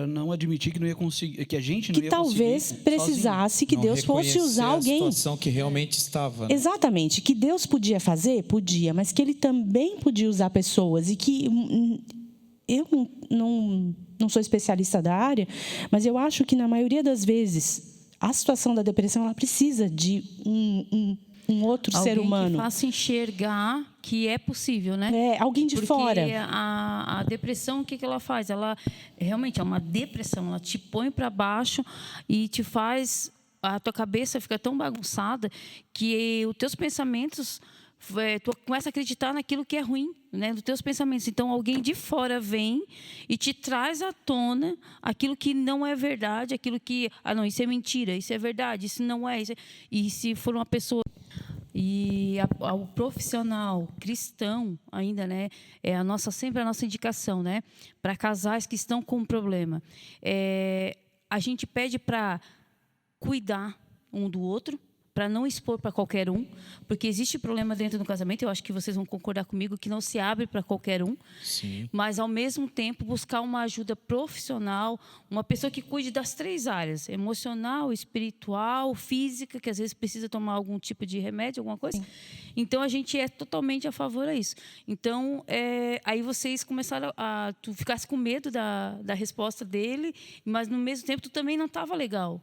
não admitir que não ia conseguir, que a gente não ia conseguir. Que talvez precisasse que Não Deus fosse usar alguém. a situação que realmente estava. Né? Exatamente. Que Deus podia fazer? Podia. Mas que Ele também podia usar pessoas. E que... Eu não sou especialista da área, mas eu acho que, na maioria das vezes, a situação da depressão ela precisa de um outro alguém ser humano. Que faça enxergar que é possível, né? Alguém de fora. Porque a depressão, o que ela faz? Ela realmente é uma depressão. Ela te põe para baixo e te faz... A tua cabeça fica tão bagunçada que os teus pensamentos... Tu começa a acreditar naquilo que é ruim, né, dos teus pensamentos. Então, alguém de fora vem e te traz à tona aquilo que não é verdade, aquilo que... não, isso é mentira, isso é verdade, isso não é... E se for uma pessoa... E o profissional cristão ainda, né, sempre a nossa indicação, né, para casais que estão com um problema. A gente pede para cuidar um do outro, para não expor para qualquer um, porque existe problema dentro do casamento, eu acho que vocês vão concordar comigo, que não se abre para qualquer um. Sim. Mas, ao mesmo tempo, buscar uma ajuda profissional, uma pessoa que cuide das 3 áreas, emocional, espiritual, física, que às vezes precisa tomar algum tipo de remédio, alguma coisa. Sim. Então, a gente é totalmente a favor a isso. Então, aí vocês começaram tu ficasse com medo da resposta dele, mas, no mesmo tempo, tu também não estava legal.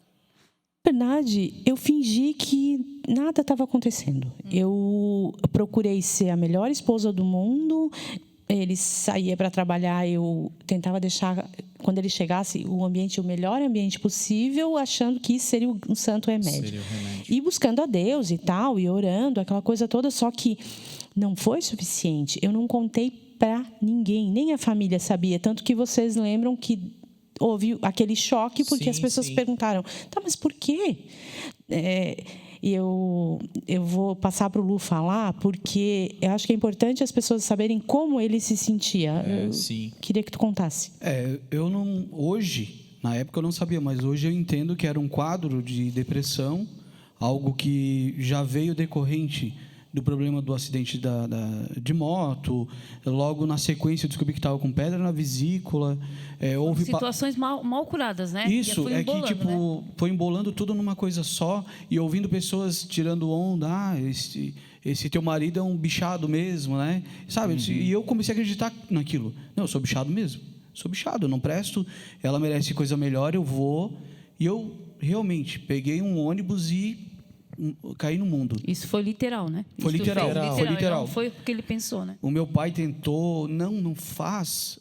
Na verdade, eu fingi que nada estava acontecendo. Eu procurei ser a melhor esposa do mundo. Ele saía para trabalhar, eu tentava deixar, quando ele chegasse, o melhor ambiente possível, achando que isso seria um santo remédio. E buscando a Deus e tal, e orando, aquela coisa toda. Só que não foi suficiente. Eu não contei para ninguém, nem a família sabia. Tanto que vocês lembram que houve aquele choque, porque as pessoas perguntaram, tá, mas por quê? Eu vou passar para o Lu falar, porque eu acho que é importante as pessoas saberem como ele se sentia. Queria que tu contasse. Eu não... Hoje, na época eu não sabia, mas hoje eu entendo que era um quadro de depressão, algo que já veio decorrente do problema do acidente de moto. Logo na sequência eu descobri que estava com pedra na vesícula. Houve situações mal curadas, né? Isso, foi embolando tudo numa coisa só, e ouvindo pessoas tirando onda, esse teu marido é um bichado mesmo, né? Sabe? Uhum. E eu comecei a acreditar naquilo. Não, eu sou bichado mesmo. Sou bichado, eu não presto, ela merece coisa melhor, eu vou. E eu realmente peguei um ônibus e cair no mundo. Isso foi literal, né? Foi literal. Não foi o que ele pensou, né? O meu pai tentou, não faz,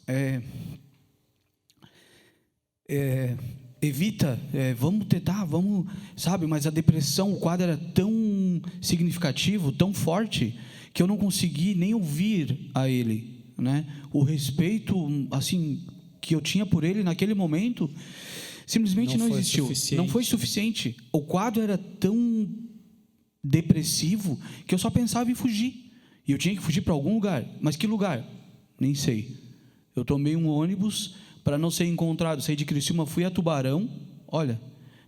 evita, vamos tentar, vamos, sabe? Mas a depressão, o quadro era tão significativo, tão forte, que eu não consegui nem ouvir a ele, né? O respeito, assim, que eu tinha por ele naquele momento, simplesmente não existiu. Não foi suficiente. O quadro era tão depressivo que eu só pensava em fugir. E eu tinha que fugir para algum lugar. Mas que lugar? Nem sei. Eu tomei um ônibus para não ser encontrado. Saí de Criciúma, fui a Tubarão. Olha,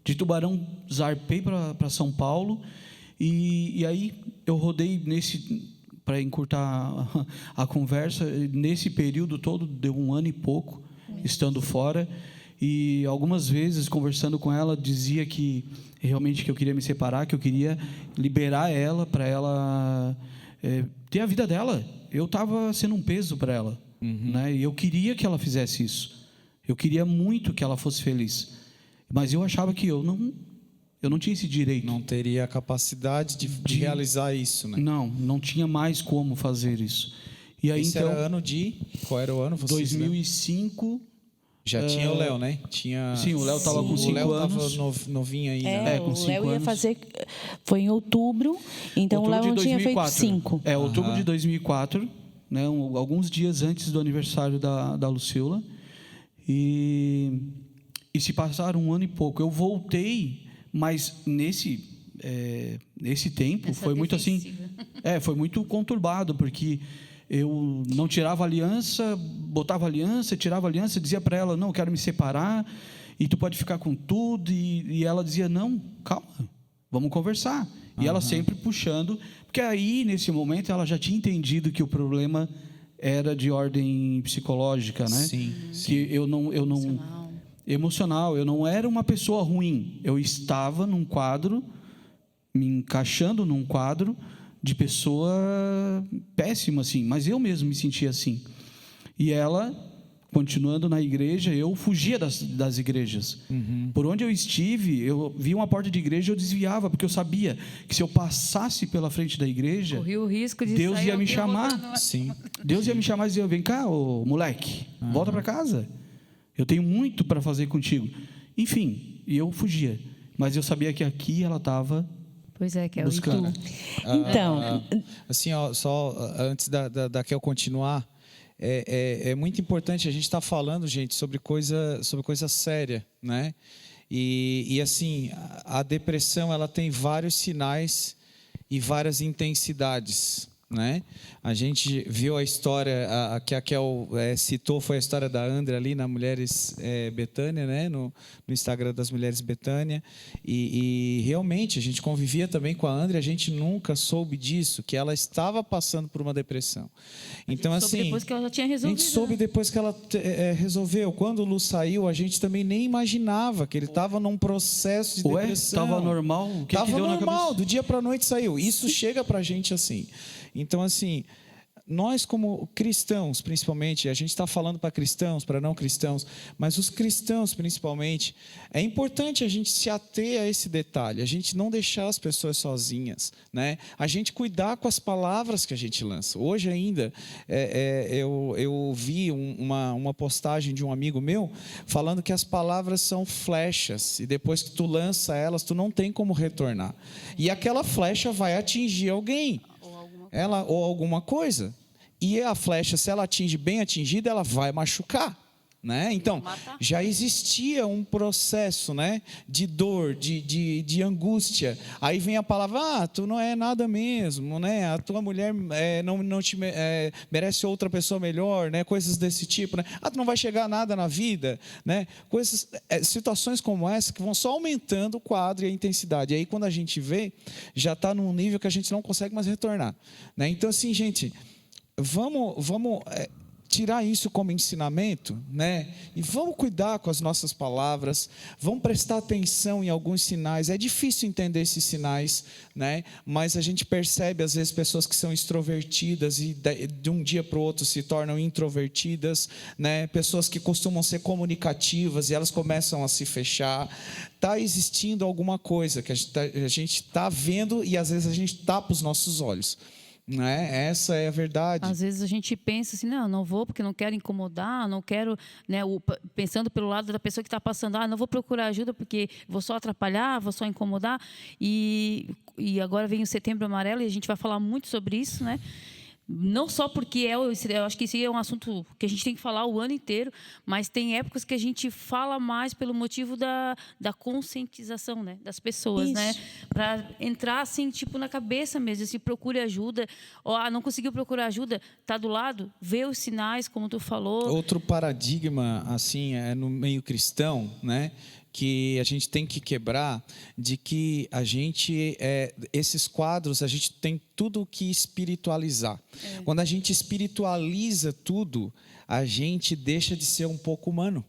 de Tubarão zarpei para São Paulo. E aí eu rodei para encurtar a conversa, nesse período todo, deu 1 ano e pouco, estando fora. E algumas vezes, conversando com ela, dizia que realmente que eu queria me separar, que eu queria liberar ela, para ela ter a vida dela. Eu estava sendo um peso para ela, né? E eu queria que ela fizesse isso. Eu queria muito que ela fosse feliz. Mas eu achava que eu não tinha esse direito. Não teria a capacidade de realizar isso, né? Não tinha mais como fazer isso. E aí, Esse então, era ano de... Qual era o ano? Vocês 2005... Já tinha o Léo, né? Sim, o Léo estava com 5 anos. O Léo estava novinho ainda, né? com o 5 Léo ia anos. fazer... Foi em outubro, então o Léo não tinha feito 5. Outubro de 2004, né, alguns dias antes do aniversário da Lucila. E se passaram 1 ano e pouco. Eu voltei, mas nesse tempo foi muito assim... foi muito conturbado, porque... Eu não tirava aliança, botava aliança, tirava aliança, dizia para ela, não, quero me separar, e tu pode ficar com tudo, e ela dizia, não, calma, vamos conversar. E ela sempre puxando, porque aí, nesse momento, ela já tinha entendido que o problema era de ordem psicológica, né? Sim. Que eu não emocional, eu não era uma pessoa ruim, eu estava num quadro, me encaixando num quadro, de pessoa péssima, assim, mas eu mesmo me sentia assim. E ela, continuando na igreja, eu fugia das igrejas. Por onde eu estive, eu via uma porta de igreja, eu desviava, porque eu sabia que se eu passasse pela frente da igreja, Corria o risco de Deus sair ia me alguém chamar. rodando. Sim. Deus ia me chamar e dizer, vem cá, ô, moleque, volta para casa. Eu tenho muito para fazer contigo. Enfim, e eu fugia. Mas eu sabia que aqui ela estava... Pois é, Kel, buscando. e tu? Então... assim, ó, só antes da Kel continuar, é muito importante a gente estar falando, gente, sobre coisa séria, né? E assim, a depressão, ela tem vários sinais e várias intensidades, né? A gente viu a história que a Kel citou, foi a história da Andrea ali na Mulheres Betânia, né? No Instagram das Mulheres Betânia, e realmente a gente convivia também com a Andrea, a gente nunca soube disso, que ela estava passando por uma depressão. Então assim, depois que ela já tinha a resolvido. gente soube depois que ela resolveu. Quando o Lu saiu, a gente também nem imaginava que ele estava num processo de depressão. Estava normal? O que Estava deu na normal, cabeça? do dia para a noite saiu. Isso chega para a gente assim. Então, assim, nós como cristãos, principalmente, a gente está falando para cristãos, para não cristãos, mas os cristãos, principalmente, é importante a gente se ater a esse detalhe, a gente não deixar as pessoas sozinhas, né? A gente cuidar com as palavras que a gente lança. Hoje ainda, eu vi uma postagem de um amigo meu, falando que as palavras são flechas, e depois que tu lança elas, tu não tem como retornar. E aquela flecha vai atingir alguém. Ou alguma coisa, e a flecha, se ela atinge bem atingida, ela vai machucar, né? Então, já existia um processo, né, de dor, de angústia. Aí vem a palavra, tu não é nada mesmo, né? A tua mulher não te merece outra pessoa melhor, né? Coisas desse tipo, né? Tu não vai chegar a nada na vida, né? Situações como essa que vão só aumentando o quadro e a intensidade. E aí, quando a gente vê, já está num nível que a gente não consegue mais retornar, né? Então, assim, gente, vamos tirar isso como ensinamento, né? E vamos cuidar com as nossas palavras, vamos prestar atenção em alguns sinais. É difícil entender esses sinais, né? Mas a gente percebe às vezes pessoas que são extrovertidas e de um dia para o outro se tornam introvertidas, né? Pessoas que costumam ser comunicativas e elas começam a se fechar. Está existindo alguma coisa que a gente está vendo e às vezes a gente tapa os nossos olhos. Né? Essa é a verdade. Às vezes a gente pensa assim, não vou porque não quero incomodar, não quero, né, pensando pelo lado da pessoa que está passando, não vou procurar ajuda porque vou só atrapalhar, vou só incomodar. E agora vem o Setembro Amarelo e a gente vai falar muito sobre isso, né? Não só porque eu acho que isso é um assunto que a gente tem que falar o ano inteiro, mas tem épocas que a gente fala mais pelo motivo da conscientização, né, das pessoas, né, para entrar assim tipo na cabeça mesmo, se procure ajuda, não conseguiu procurar ajuda, tá do lado, vê os sinais, como tu falou. Outro paradigma assim no meio cristão, né, que a gente tem que quebrar, de que a gente, esses quadros, a gente tem tudo que espiritualizar. Quando a gente espiritualiza tudo, a gente deixa de ser um pouco humano,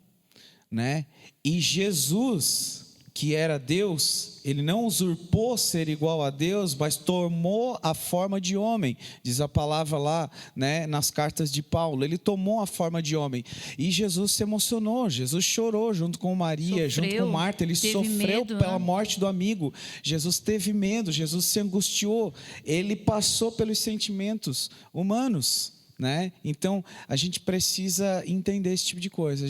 né? E Jesus, que era Deus, ele não usurpou ser igual a Deus, mas tomou a forma de homem, diz a palavra lá, né, nas cartas de Paulo. Ele tomou a forma de homem, e Jesus se emocionou, Jesus chorou junto com Maria, junto com Marta, ele sofreu pela morte do amigo, Jesus teve medo, Jesus se angustiou, ele passou pelos sentimentos humanos, né? Então a gente precisa entender esse tipo de coisa.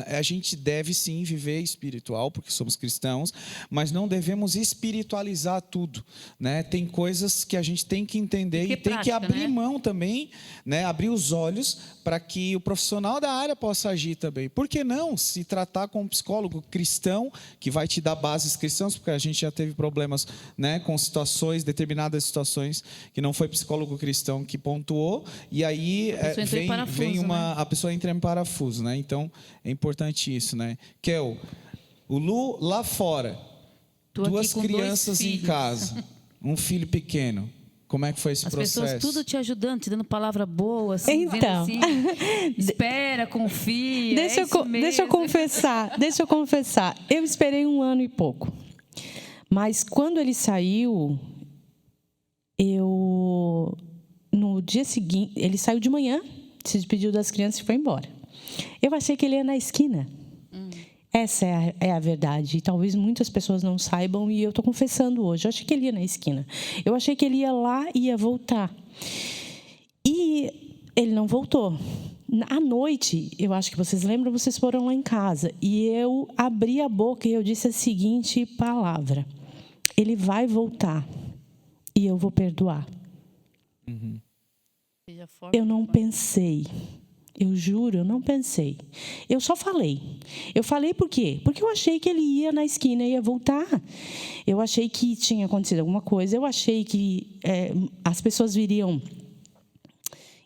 A gente deve sim viver espiritual, porque somos cristãos, mas não devemos espiritualizar tudo, né? Tem coisas que a gente tem que entender e tem que abrir mão também, né? Abrir os olhos para que o profissional da área possa agir também. Por que não se tratar com um psicólogo cristão que vai te dar bases cristãs, porque a gente já teve problemas, né, com determinadas situações que não foi psicólogo cristão que pontuou, e aí a pessoa entra em parafuso, né? Então é importante isso, né? Kel, o Lu lá fora, duas crianças em casa, um filho pequeno. Como é que foi esse processo? As pessoas tudo te ajudando, te dando palavra boa, assim, então, assim, espera, confia. Deixa eu confessar. Eu esperei 1 ano e pouco. Mas quando ele saiu, no dia seguinte, ele saiu de manhã, se despediu das crianças e foi embora. Eu achei que ele ia na esquina. Essa é a verdade. E talvez muitas pessoas não saibam, e eu estou confessando hoje. Eu achei que ele ia na esquina. Eu achei que ele ia lá e ia voltar. E ele não voltou. À noite, eu acho que vocês lembram, vocês foram lá em casa. E eu abri a boca e eu disse a seguinte palavra: ele vai voltar e eu vou perdoar. Eu não pensei. Eu juro, eu não pensei. Eu só falei. Eu falei por quê? Porque eu achei que ele ia na esquina e ia voltar. Eu achei que tinha acontecido alguma coisa. Eu achei que as pessoas viriam.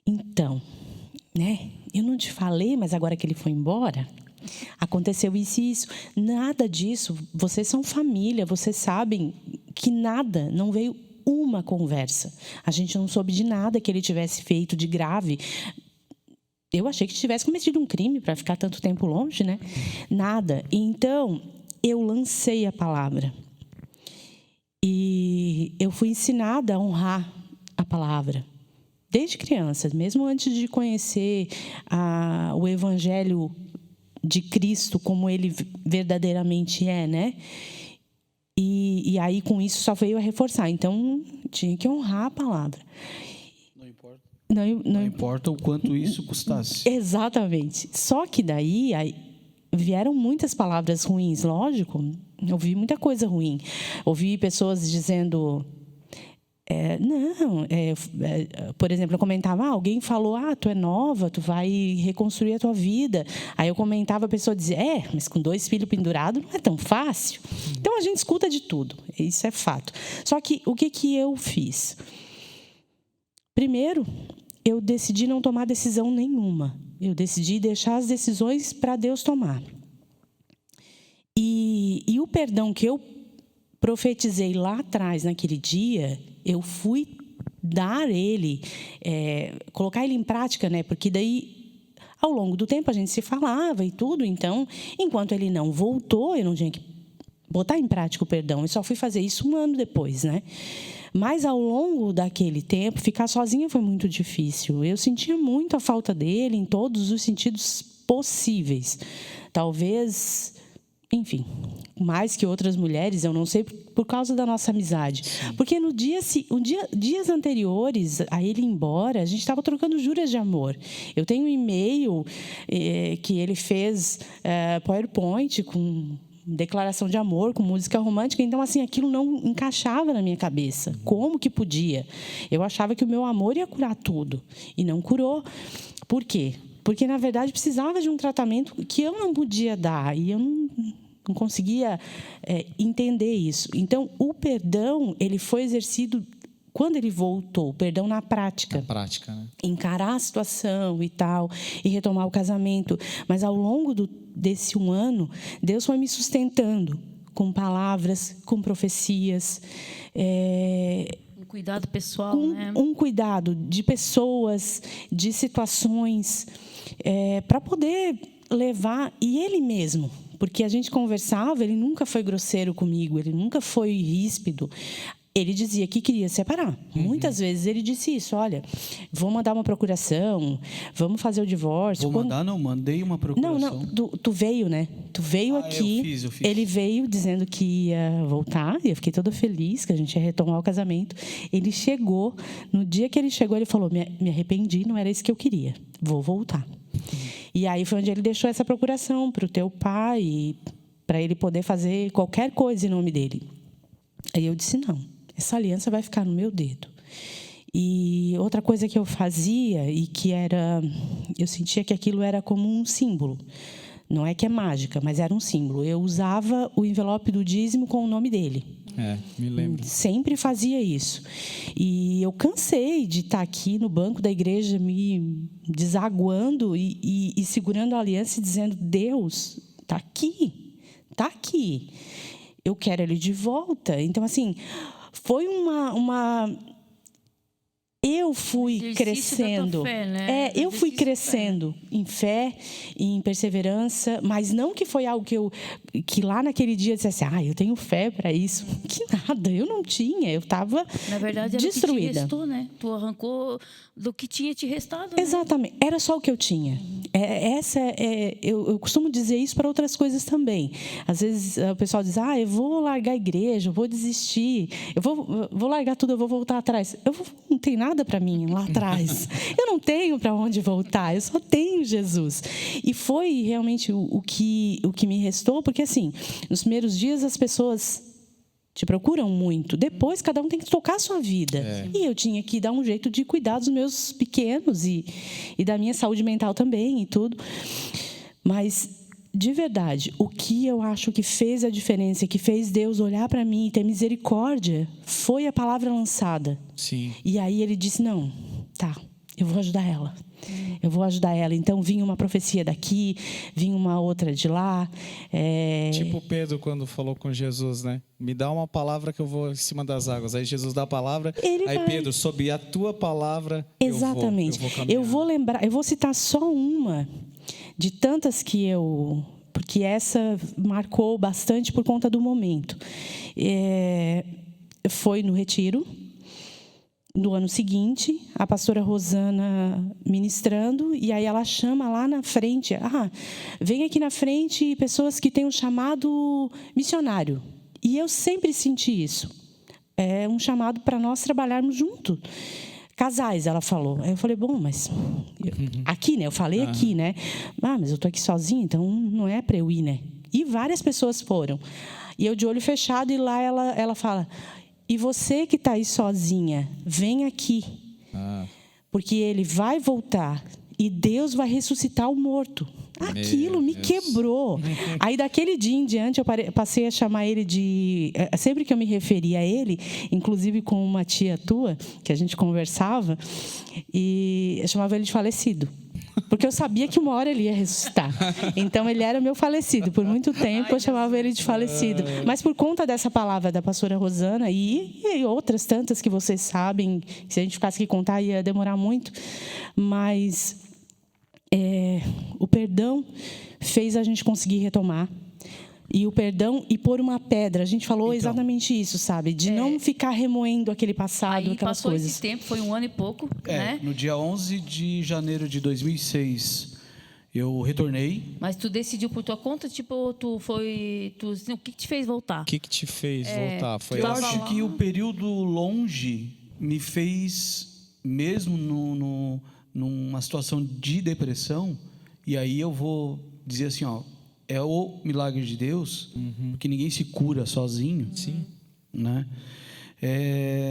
Então, né? Eu não te falei, mas agora que ele foi embora, aconteceu isso e isso. Nada disso. Vocês são família. Vocês sabem que nada, não veio uma conversa. A gente não soube de nada que ele tivesse feito de grave. Eu achei que tivesse cometido um crime para ficar tanto tempo longe, né? Nada. Então, eu lancei a palavra. E eu fui ensinada a honrar a palavra. Desde criança, mesmo antes de conhecer o Evangelho de Cristo como ele verdadeiramente é, né? E aí, com isso, só veio a reforçar. Então, tinha que honrar a palavra. Não importa o quanto isso custasse. Exatamente. Só que daí vieram muitas palavras ruins, lógico. Eu ouvi muita coisa ruim. Ouvi pessoas dizendo... por exemplo, eu comentava, alguém falou, tu é nova, tu vai reconstruir a tua vida. Aí eu comentava, a pessoa dizia, mas com 2 filhos pendurados não é tão fácil. Então, a gente escuta de tudo, isso é fato. Só que, o que eu fiz? Primeiro, eu decidi não tomar decisão nenhuma. Eu decidi deixar as decisões para Deus tomar. E o perdão que eu profetizei lá atrás, naquele dia, eu fui dar ele, colocar ele em prática, né? Porque daí, ao longo do tempo, a gente se falava e tudo. Então, enquanto ele não voltou, eu não tinha que botar em prática o perdão. Eu só fui fazer isso 1 ano depois, né? Mas, ao longo daquele tempo, ficar sozinha foi muito difícil. Eu sentia muito a falta dele em todos os sentidos possíveis. Talvez, enfim, mais que outras mulheres, eu não sei, por causa da nossa amizade. Sim. Porque dias anteriores a ele ir embora, a gente estava trocando juras de amor. Eu tenho um e-mail que ele fez PowerPoint com declaração de amor, com música romântica. Então, assim, aquilo não encaixava na minha cabeça. Como que podia? Eu achava que o meu amor ia curar tudo. E não curou. Por quê? Porque, na verdade, precisava de um tratamento que eu não podia dar. E eu não conseguia entender isso. Então, o perdão, ele foi exercido quando ele voltou. O perdão na prática. Na prática, né? Encarar a situação e tal, e retomar o casamento. Mas, ao longo desse 1 ano, Deus foi me sustentando com palavras, com profecias. Um cuidado pessoal, né? Um cuidado de pessoas, de situações, para poder levar, e ele mesmo porque a gente conversava, ele nunca foi grosseiro comigo, ele nunca foi ríspido. Ele dizia que queria separar. Muitas vezes ele disse isso: olha, vou mandar uma procuração, vamos fazer o divórcio. Mandei uma procuração. Não, tu veio, né? Tu veio aqui. Eu fiz. Ele veio dizendo que ia voltar, e eu fiquei toda feliz que a gente ia retomar o casamento. Ele chegou, no dia que ele chegou, ele falou: me arrependi, não era isso que eu queria, vou voltar. E aí foi onde ele deixou essa procuração para o teu pai, para ele poder fazer qualquer coisa em nome dele. Aí eu disse: não, essa aliança vai ficar no meu dedo. E outra coisa que eu fazia, e que eu sentia que aquilo era como um símbolo. Não é que é mágica, mas era um símbolo. Eu usava o envelope do dízimo com o nome dele. Me lembro. Sempre fazia isso. E eu cansei de estar aqui no banco da igreja me desaguando e segurando a aliança e dizendo: Deus, está aqui, está aqui. Eu quero ele de volta. Então, assim, foi eu fui crescendo. Fé, né? Eu fui crescendo em fé, em perseverança, mas não que foi algo que lá naquele dia eu dissesse: eu tenho fé para isso. Que nada, eu não tinha, eu estava destruída. Na verdade, era o que te restou, né? Tu arrancou do que tinha te restado. Né? Exatamente, era só o que eu tinha. Eu costumo dizer isso para outras coisas também. Às vezes o pessoal diz: eu vou largar a igreja, eu vou desistir, eu vou largar tudo, eu vou voltar atrás. Não tem nada para mim lá atrás. Eu não tenho para onde voltar, eu só tenho Jesus. E foi realmente o que me restou, porque assim, nos primeiros dias as pessoas te procuram muito. Depois, cada um tem que tocar a sua vida. E eu tinha que dar um jeito de cuidar dos meus pequenos e da minha saúde mental também e tudo. Mas, de verdade, o que eu acho que fez a diferença, que fez Deus olhar para mim e ter misericórdia, foi a palavra lançada. Sim. E aí ele disse: não, tá, eu vou ajudar ela. Eu vou ajudar ela. Então, vinha uma profecia daqui, vinha uma outra de lá. Tipo Pedro, quando falou com Jesus, né? Me dá uma palavra que eu vou em cima das águas. Aí Jesus dá a palavra. Pedro, sob a tua palavra, exatamente. eu vou caminhar. Eu vou lembrar, eu vou citar só uma de tantas porque essa marcou bastante por conta do momento. Foi no retiro. No ano seguinte, a pastora Rosana ministrando, e aí ela chama lá na frente: vem aqui na frente pessoas que têm um chamado missionário. E eu sempre senti isso. É um chamado para nós trabalharmos junto. Casais, ela falou. Aí eu falei: bom, mas aqui, né? Eu falei aqui, né? Mas eu estou aqui sozinha, então não é para eu ir, né? E várias pessoas foram. E eu de olho fechado, e lá ela fala: e você que está aí sozinha, vem aqui. Porque ele vai voltar e Deus vai ressuscitar o morto. Aquilo me quebrou. Aí, daquele dia em diante, eu passei a chamar ele de... Sempre que eu me referia a ele, inclusive com uma tia tua, que a gente conversava, e eu chamava ele de falecido. Porque eu sabia que uma hora ele ia ressuscitar. Então, ele era meu falecido. Por muito tempo, eu chamava ele de falecido. Mas por conta dessa palavra da pastora Rosana e outras tantas que vocês sabem, se a gente ficasse aqui contar, ia demorar muito. Mas o perdão fez a gente conseguir retomar. E o perdão e pôr uma pedra. A gente falou exatamente isso, sabe? De não ficar remoendo aquele passado, aquelas coisas. Passou esse tempo, foi 1 ano e pouco, né? No dia 11 de janeiro de 2006, eu retornei. Mas tu decidiu por tua conta? Tipo, o que te fez voltar? O que te fez voltar? Eu acho que o período longe me fez, mesmo numa situação de depressão, e aí eu vou dizer assim, é o milagre de Deus, porque ninguém se cura sozinho. Sim. Né?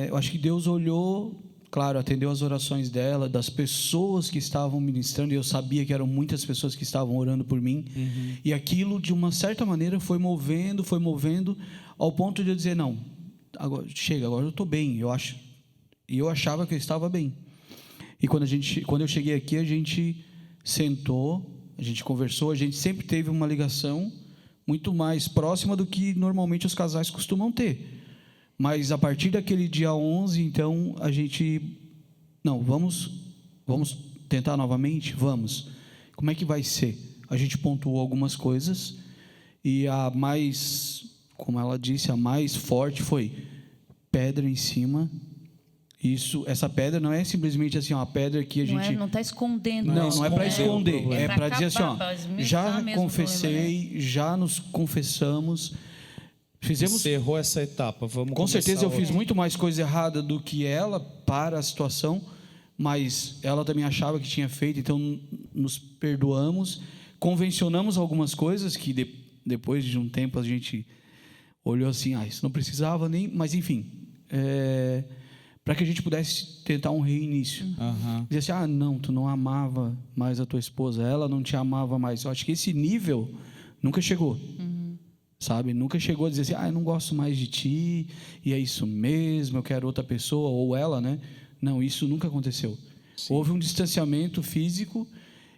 Eu acho que Deus olhou, claro, atendeu as orações dela, das pessoas que estavam ministrando, e eu sabia que eram muitas pessoas que estavam orando por mim, e aquilo, de uma certa maneira, foi movendo, ao ponto de eu dizer: não, agora eu estou bem, eu acho. E eu achava que eu estava bem. E quando eu cheguei aqui, a gente sentou, a gente conversou, a gente sempre teve uma ligação muito mais próxima do que normalmente os casais costumam ter. Mas a partir daquele dia 11, então, a gente... Não, vamos tentar novamente? Vamos. Como é que vai ser? A gente pontuou algumas coisas E a mais, como ela disse, a mais forte foi pedra em cima. Essa pedra não é simplesmente assim, uma pedra que a gente... Não está escondendo. Não é para esconder. É para dizer assim, já mesmo confessei, problema, né? já nos confessamos. Fizemos... Encerrou essa etapa. Vamos Com certeza eu outra. fiz muito mais coisa errada do que ela para a situação, mas ela também achava que tinha feito, então nos perdoamos, convencionamos algumas coisas que depois de um tempo a gente olhou assim, isso não precisava nem... Mas, enfim, para que a gente pudesse tentar um reinício. Dizer assim, não, tu não amava mais a tua esposa, ela não te amava mais. Eu acho que esse nível nunca chegou. Sabe? Nunca chegou a dizer assim, eu não gosto mais de ti, e é isso mesmo, eu quero outra pessoa, ou ela, né? Não, isso nunca aconteceu. Sim. Houve um distanciamento físico,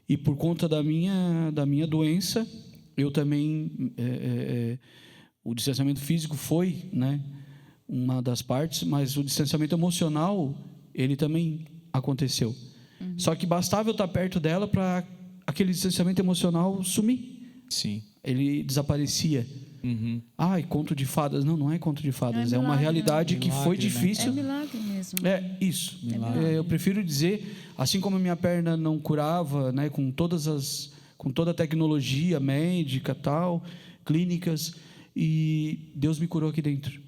e por conta da minha doença, eu também... o distanciamento físico foi, né, uma das partes, mas o distanciamento emocional, ele também aconteceu. Só que bastava eu estar perto dela para aquele distanciamento emocional sumir. Sim. Ele desaparecia. Conto de fadas. Não é conto de fadas. É uma realidade que foi difícil. É milagre mesmo. É isso. Eu prefiro dizer, assim como a minha perna não curava, né, com toda a tecnologia médica, tal, clínicas, e Deus me curou aqui dentro.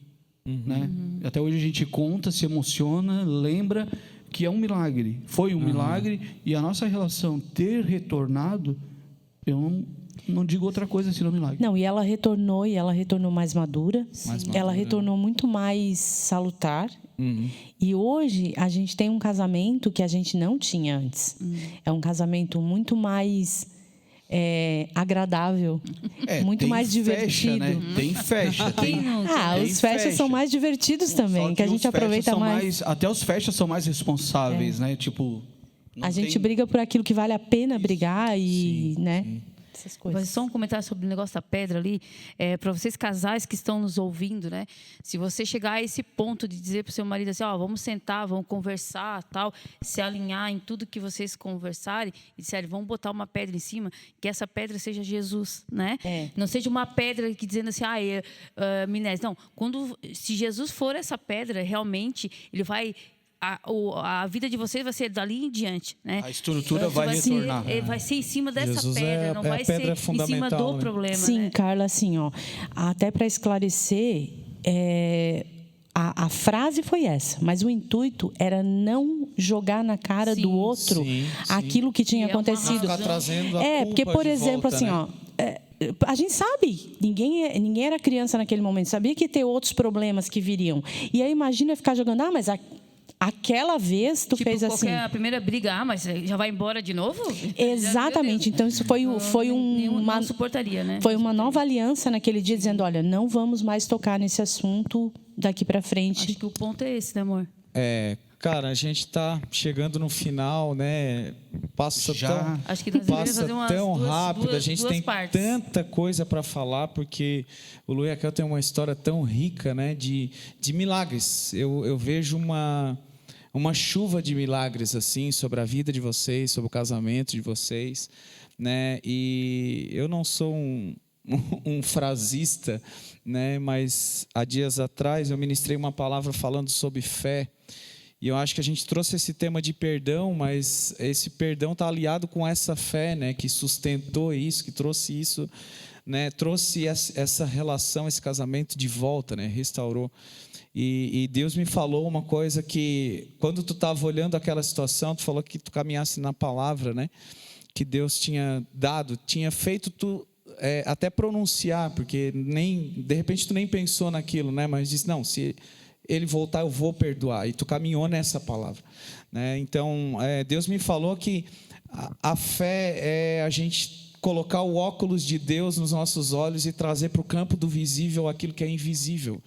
Né? Até hoje a gente conta, se emociona, lembra que é um milagre. Foi um milagre, e a nossa relação ter retornado, eu não digo outra coisa senão milagre. Não, e ela retornou mais madura. Ela retornou muito mais salutar. E hoje a gente tem um casamento que a gente não tinha antes. É um casamento muito mais agradável, muito mais divertido. Né? Tem festa. Os festas são mais divertidos também, que a gente aproveita mais. Até os festas são mais responsáveis, né? Tipo, a gente briga por aquilo que vale a pena brigar e, né? Sim. Essas coisas. Só um comentário sobre o negócio da pedra ali, para vocês casais que estão nos ouvindo, né? Se você chegar a esse ponto de dizer para o seu marido assim, vamos sentar, vamos conversar, tal, se alinhar em tudo que vocês conversarem e disserem, vamos botar uma pedra em cima, que essa pedra seja Jesus, né? Não seja uma pedra que dizendo assim, Minés. Não, se Jesus for essa pedra, realmente, ele vai... A vida de vocês vai ser dali em diante, né? A estrutura vai retornar. Vai ser em cima dessa Jesus pedra, não vai ser em cima do problema. Sim, né? Carla, assim, até para esclarecer, a frase foi essa, mas o intuito era não jogar na cara do outro aquilo que tinha acontecido. Ficar trazendo a culpa porque, por exemplo, volta, assim, né? A gente sabe, ninguém era criança naquele momento, sabia que ia ter outros problemas que viriam. E aí imagina ficar jogando, mas aquela vez tu fez assim. A primeira briga, mas já vai embora de novo? Exatamente. Então isso foi não suportaria, né? Foi uma nova aliança naquele dia dizendo, olha, não vamos mais tocar nesse assunto daqui para frente. Acho que o ponto é esse, né, amor? Cara, a gente está chegando no final, né? Passa Acho que nós devemos fazer umas tão rápido. A gente tem partes. tanta coisa para falar, porque o Lu e a Kel tem uma história tão rica, né? De milagres. Eu vejo uma chuva de milagres assim sobre a vida de vocês, sobre o casamento de vocês, né? E eu não sou um frasista, né? Mas há dias atrás eu ministrei uma palavra falando sobre fé. E eu acho que a gente trouxe esse tema de perdão, mas esse perdão está aliado com essa fé, né, que sustentou isso, que trouxe isso, né, trouxe essa relação, esse casamento de volta, né, restaurou. E Deus me falou uma coisa que, quando tu estava olhando aquela situação, tu falou que tu caminhasse na palavra, né, que Deus tinha dado, tinha feito tu até pronunciar, porque de repente tu nem pensou naquilo, né, mas disse, não, se ele voltar, eu vou perdoar. E tu caminhou nessa palavra, né? Então, Deus me falou que a fé é a gente colocar o óculos de Deus nos nossos olhos e trazer para o campo do visível aquilo que é invisível,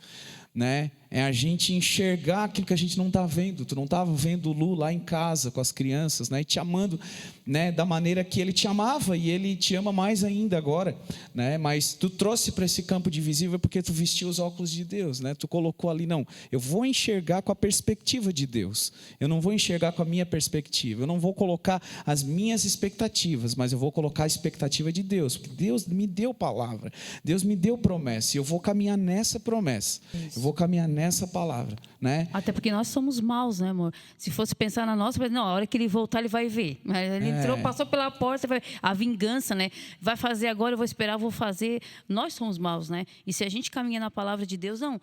né? É a gente enxergar aquilo que a gente não está vendo. Tu não estava vendo o Lu lá em casa com as crianças, né? E te amando, né? Da maneira que ele te amava, e ele te ama mais ainda agora, né? Mas tu trouxe para esse campo de visível porque tu vestiu os óculos de Deus, né? Tu colocou ali, não, eu vou enxergar com a perspectiva de Deus. Eu não vou enxergar com a minha perspectiva. Eu não vou colocar as minhas expectativas, mas eu vou colocar a expectativa de Deus, porque Deus me deu palavra, Deus me deu promessa, e eu vou caminhar nessa promessa. Eu vou caminhar nessa palavra, né? Até porque nós somos maus, né, amor? Se fosse pensar na nossa, não, a hora que ele voltar, ele vai ver. Mas ele entrou, passou pela porta, a vingança, né? Vai fazer agora, eu vou esperar, vou fazer. Nós somos maus, né? E se a gente caminha na palavra de Deus, não,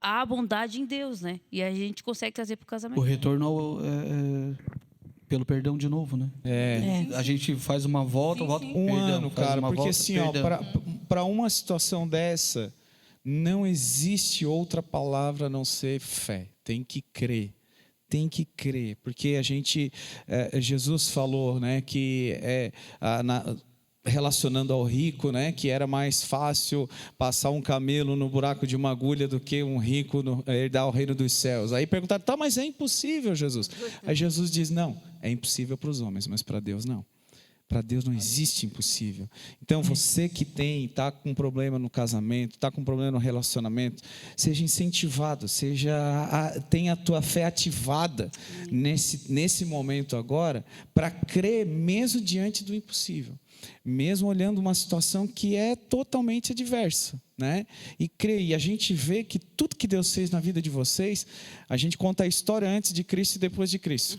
há bondade em Deus, né? E a gente consegue trazer para o casamento. O retorno pelo perdão de novo, né? A gente faz uma volta, volta Um perdão, ano, faz cara, uma porque volta, assim, ó, para uma situação dessa, não existe outra palavra a não ser fé. Tem que crer. Tem que crer, porque a gente, Jesus falou, né, que relacionando ao rico, né, que era mais fácil passar um camelo no buraco de uma agulha do que um rico herdar o reino dos céus. Aí perguntaram, tá, mas é impossível, Jesus. Aí Jesus diz, não, é impossível para os homens, mas para Deus não. Para Deus não existe impossível. Então, você que está com um problema no casamento, está com um problema no relacionamento, seja incentivado, tenha a tua fé ativada nesse momento agora, para crer mesmo diante do impossível, mesmo olhando uma situação que é totalmente adversa, né? E crer, e a gente vê que tudo que Deus fez na vida de vocês, a gente conta a história antes de Cristo e depois de Cristo.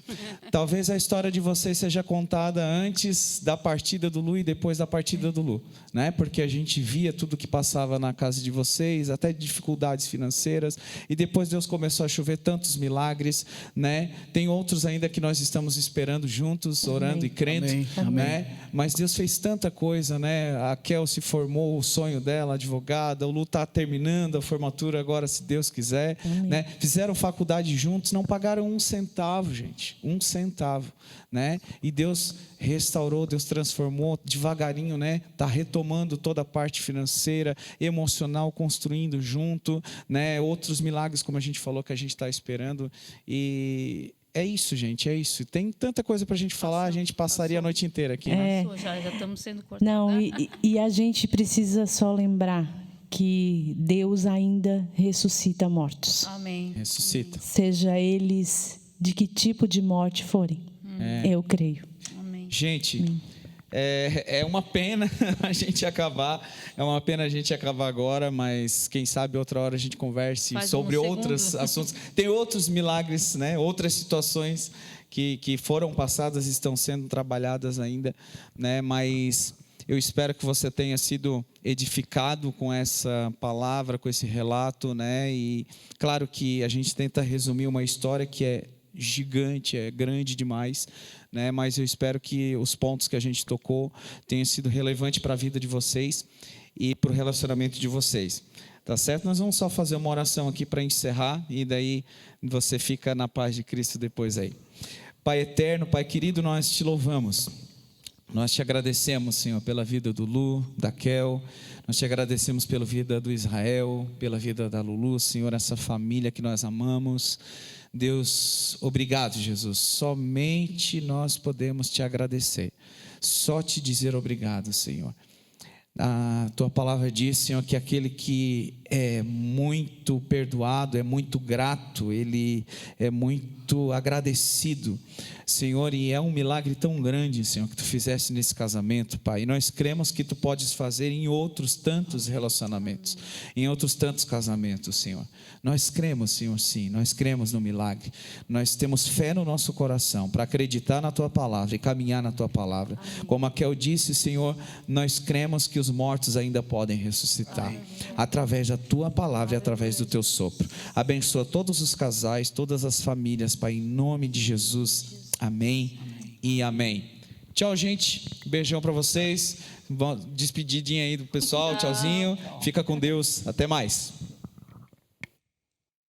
Talvez a história de vocês seja contada antes da partida do Lu e depois da partida do Lu, né? Porque a gente via tudo que passava na casa de vocês, até dificuldades financeiras, e depois Deus começou a chover tantos milagres, né? Tem outros ainda que nós estamos esperando juntos, orando e crendo, né? Mas Deus fez tanta coisa, né? A Kel se formou, o sonho dela, advogada, o Lu está terminando a formatura agora, se Deus quiser, né? Fizeram faculdade juntos, não pagaram um centavo, gente, um centavo, né? E Deus restaurou, Deus transformou devagarinho, né? Está retomando toda a parte financeira, emocional, construindo junto, né? Outros milagres, como a gente falou, que a gente está esperando. E é isso, gente, é isso. Tem tanta coisa para a gente falar, a gente passaria a noite inteira aqui, né? Já estamos sendo cortados. Não, e a gente precisa só lembrar que Deus ainda ressuscita mortos. Amém. Ressuscita. Seja eles de que tipo de morte forem. Eu creio. Amém. Gente, é uma pena a gente acabar. É uma pena a gente acabar agora, mas quem sabe outra hora a gente converse sobre outros assuntos. Tem outros milagres, né? Outras situações que foram passadas e estão sendo trabalhadas ainda, né? Mas eu espero que você tenha sido edificado com essa palavra, com esse relato, né? E claro que a gente tenta resumir uma história que é gigante, é grande demais, né? Mas eu espero que os pontos que a gente tocou tenham sido relevantes para a vida de vocês e para o relacionamento de vocês. Tá certo? Nós vamos só fazer uma oração aqui para encerrar e daí você fica na paz de Cristo depois aí. Pai eterno, Pai querido, nós te louvamos. Nós te agradecemos, Senhor, pela vida do Lu, da Kel. Nós te agradecemos pela vida do Israel, pela vida da Lulu, Senhor, essa família que nós amamos. Deus, obrigado, Jesus. Somente nós podemos te agradecer. Só te dizer obrigado, Senhor. A tua palavra diz, Senhor, que aquele que é muito perdoado, é muito grato, ele é muito agradecido, Senhor, e é um milagre tão grande, Senhor, que tu fizeste nesse casamento, Pai, e nós cremos que tu podes fazer em outros tantos relacionamentos, em outros tantos casamentos, Senhor. Nós cremos, Senhor, sim, nós cremos no milagre, nós temos fé no nosso coração para acreditar na tua palavra e caminhar na tua palavra. Como a Kel disse, Senhor, nós cremos que os mortos ainda podem ressuscitar através da tua palavra e através do teu sopro. Abençoa todos os casais, todas as famílias, Pai, em nome de Jesus. Amém e amém. Tchau, gente. Beijão para vocês. Despedidinha aí do pessoal. Tchauzinho. Fica com Deus. Até mais.